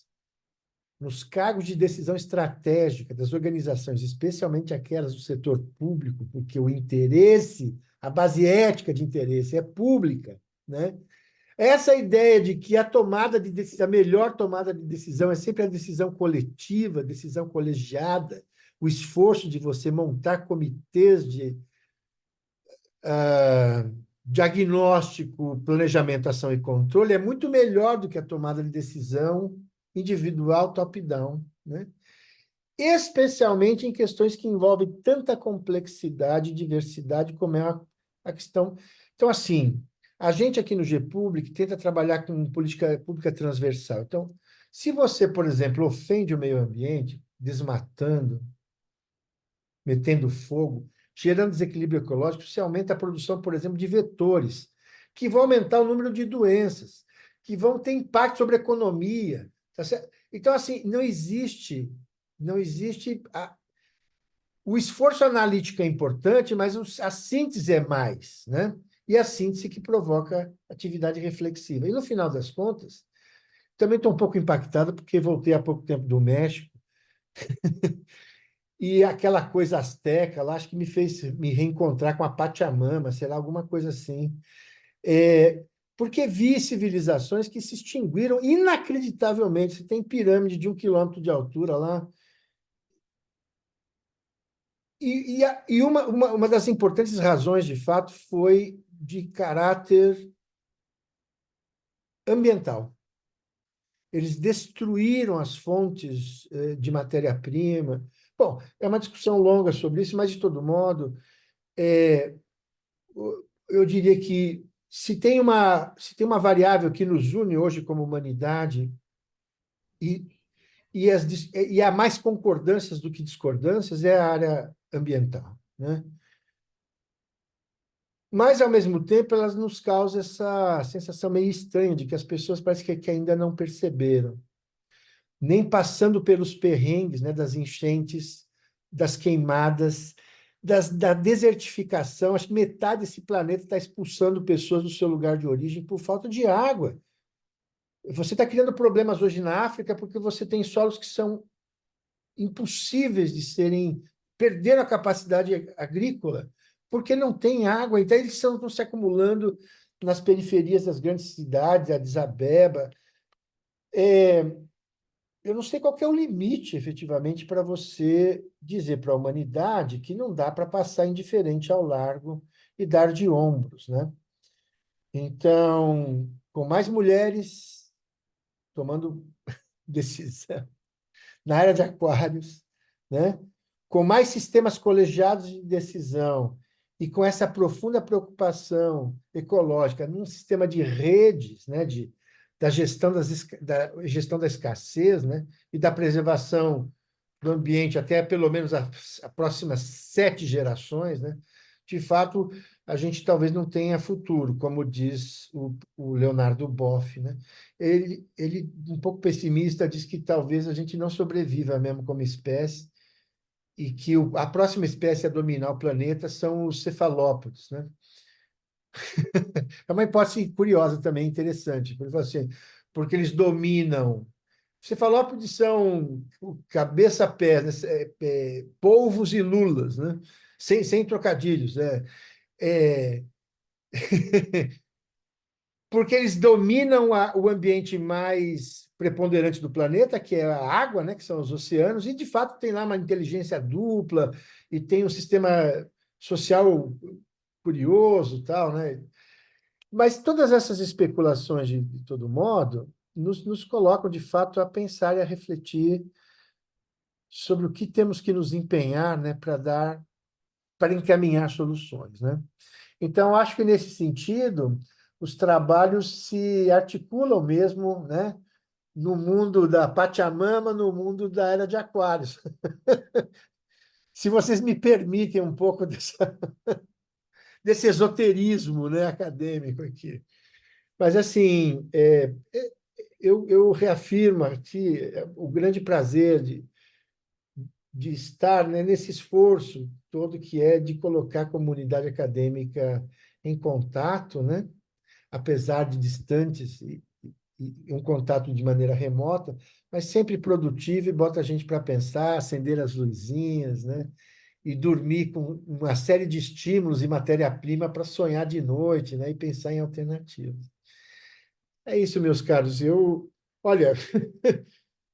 nos cargos de decisão estratégica das organizações, especialmente aquelas do setor público, porque o interesse, a base ética de interesse é pública, né? Essa ideia de que a melhor tomada de decisão é sempre a decisão coletiva, a decisão colegiada, o esforço de você montar comitês de diagnóstico, planejamento, ação e controle é muito melhor do que a tomada de decisão individual top-down, né? Especialmente em questões que envolvem tanta complexidade e diversidade como é a questão. Então, assim, a gente aqui no GPublic tenta trabalhar com política pública transversal. Então, se você, por exemplo, ofende o meio ambiente, desmatando, metendo fogo, gerando desequilíbrio ecológico, você aumenta a produção, por exemplo, de vetores, que vão aumentar o número de doenças, que vão ter impacto sobre a economia. Tá certo? Então, assim, não existe o esforço analítico é importante, mas a síntese é mais, né? E a síntese que provoca atividade reflexiva. E no final das contas, também estou um pouco impactado porque voltei há pouco tempo do México e aquela coisa asteca lá, acho que me fez me reencontrar com a Pachamama, sei lá, alguma coisa assim. Porque vi civilizações que se extinguiram inacreditavelmente. Você tem pirâmide de 1 quilômetro de altura lá. E uma das importantes razões, de fato, foi de caráter ambiental. Eles destruíram as fontes de matéria-prima. Bom, é uma discussão longa sobre isso, mas, de todo modo, eu diria que se tem uma variável que nos une hoje como humanidade, e, e há mais concordâncias do que discordâncias, é a área ambiental, né? Mas, ao mesmo tempo, elas nos causam essa sensação meio estranha de que as pessoas parece que ainda não perceberam, nem passando pelos perrengues, né, das enchentes, das queimadas, da desertificação. Acho que metade desse planeta está expulsando pessoas do seu lugar de origem por falta de água. Você está criando problemas hoje na África porque você tem solos que são impossíveis de serem, perderam a capacidade agrícola, porque não tem água. Então, eles estão se acumulando nas periferias das grandes cidades, Addis Abeba. Eu não sei qual que é o limite, efetivamente, para você dizer para a humanidade que não dá para passar indiferente ao largo e dar de ombros, né? Então, com mais mulheres tomando decisão na área de aquários, né? Com mais sistemas colegiados de decisão e com essa profunda preocupação ecológica num sistema de redes, né? Da gestão da escassez, né? E da preservação do ambiente até pelo menos as próximas 7 gerações, né? De fato, a gente talvez não tenha futuro, como diz o Leonardo Boff, né? Ele, um pouco pessimista, diz que talvez a gente não sobreviva mesmo como espécie e que a próxima espécie a dominar o planeta são os cefalópodes, né? É uma hipótese curiosa também, interessante, porque, assim, porque eles dominam. Cefalópodes são cabeça-pés, né? Polvos e lulas, né? Sem trocadilhos. É, porque eles dominam o ambiente mais preponderante do planeta, que é a água, né, que são os oceanos, e de fato tem lá uma inteligência dupla e tem um sistema social curioso, tal, né? Mas todas essas especulações, de todo modo, nos colocam de fato a pensar e a refletir sobre o que temos que nos empenhar, né, para encaminhar soluções, né? Então, acho que, nesse sentido, os trabalhos se articulam mesmo, né, no mundo da Pachamama, no mundo da Era de Aquários. Se vocês me permitem um pouco desse esoterismo, né, acadêmico aqui. Mas, assim, eu reafirmo aqui o grande prazer de estar, né, nesse esforço todo que é de colocar a comunidade acadêmica em contato, né, apesar de distantes, e um contato de maneira remota, mas sempre produtivo e bota a gente para pensar, acender as luzinhas, né, e dormir com uma série de estímulos e matéria-prima para sonhar de noite, né, e pensar em alternativas. É isso, meus caros. Olha,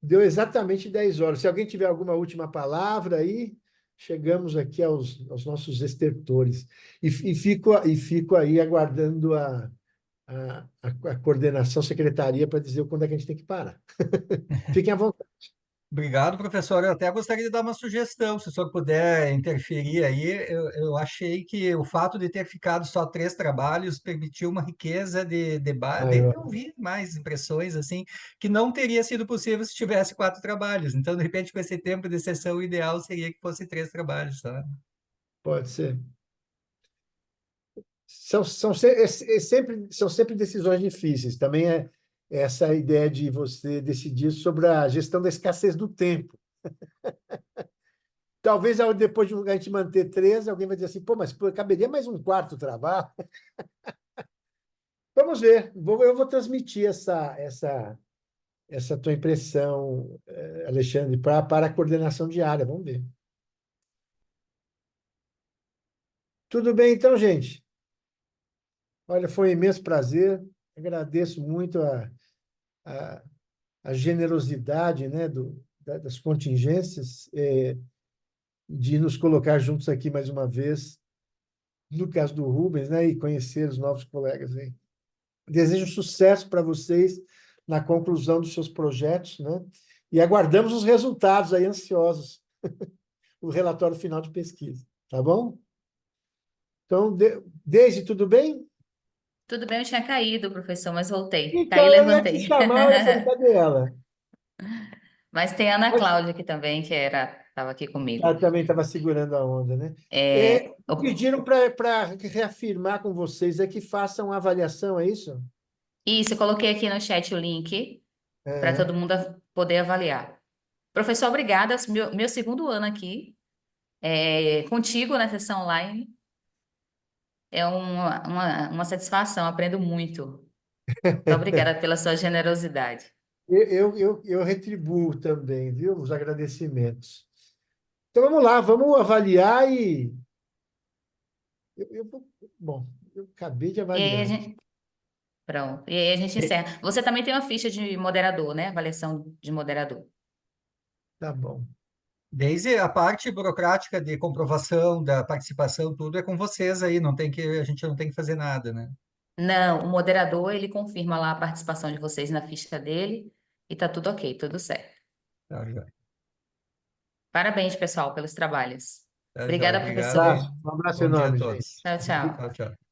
deu exatamente 10 horas. Se alguém tiver alguma última palavra aí, chegamos aqui aos nossos estertores. E fico aí aguardando a coordenação, secretaria, para dizer quando é que a gente tem que parar. Fiquem à vontade. Obrigado, professor. Eu até gostaria de dar uma sugestão, se o senhor puder interferir aí. Eu achei que o fato de ter ficado só 3 trabalhos permitiu uma riqueza de debate, Aí, ó, de ouvir mais impressões, assim, que não teria sido possível se tivesse 4 trabalhos. Então, de repente, com esse tempo de sessão, o ideal seria que fosse 3 trabalhos, tá? pode ser. São sempre decisões difíceis. Também é essa ideia de você decidir sobre a gestão da escassez do tempo. Talvez, depois de a gente manter 3, alguém vai dizer assim, pô, mas caberia mais um quarto trabalho? Vamos ver. Eu vou transmitir essa tua impressão, Alexandre, para a coordenação diária. Vamos ver. Tudo bem então, gente? Olha, foi um imenso prazer. Agradeço muito a, a generosidade, né, das contingências, de nos colocar juntos aqui mais uma vez, no caso do Rubens, né, e conhecer os novos colegas aí. Desejo sucesso para vocês na conclusão dos seus projetos, né? E aguardamos os resultados aí ansiosos, o relatório final de pesquisa, tá bom? Então, Deise, tudo bem? Tudo bem, eu tinha caído, professor, mas voltei. Caí e Então, eu ia te levantei. chamar, eu falei, cadê ela? Mas tem a Ana Mas Cláudia aqui também, que estava aqui comigo. ela também estava segurando a onda, né? É, Pediram para reafirmar com vocês que façam a avaliação, é isso? isso, eu coloquei aqui no chat o link para É. todo mundo poder avaliar. Professor, obrigada. Meu segundo ano aqui, contigo na sessão online. É uma satisfação, aprendo muito. Muito obrigada pela sua generosidade. Eu retribuo também, viu, os agradecimentos. Então vamos lá, vamos avaliar e bom, eu acabei de E aí a avaliar. gente, pronto. E aí a gente encerra. Você também tem uma ficha de moderador, né? Avaliação de moderador. Tá bom. Desde a parte burocrática de comprovação da participação, tudo é com vocês aí, a gente não tem que fazer nada, né? Não, o moderador, ele confirma lá a participação de vocês na ficha dele e tá tudo ok, tudo certo. Tá, já. Parabéns, pessoal, pelos trabalhos. Tá, já. Obrigada, Obrigado professor. e Um abraço bom dia a enorme, gente. todos. Tchau, tchau. Tchau, tchau.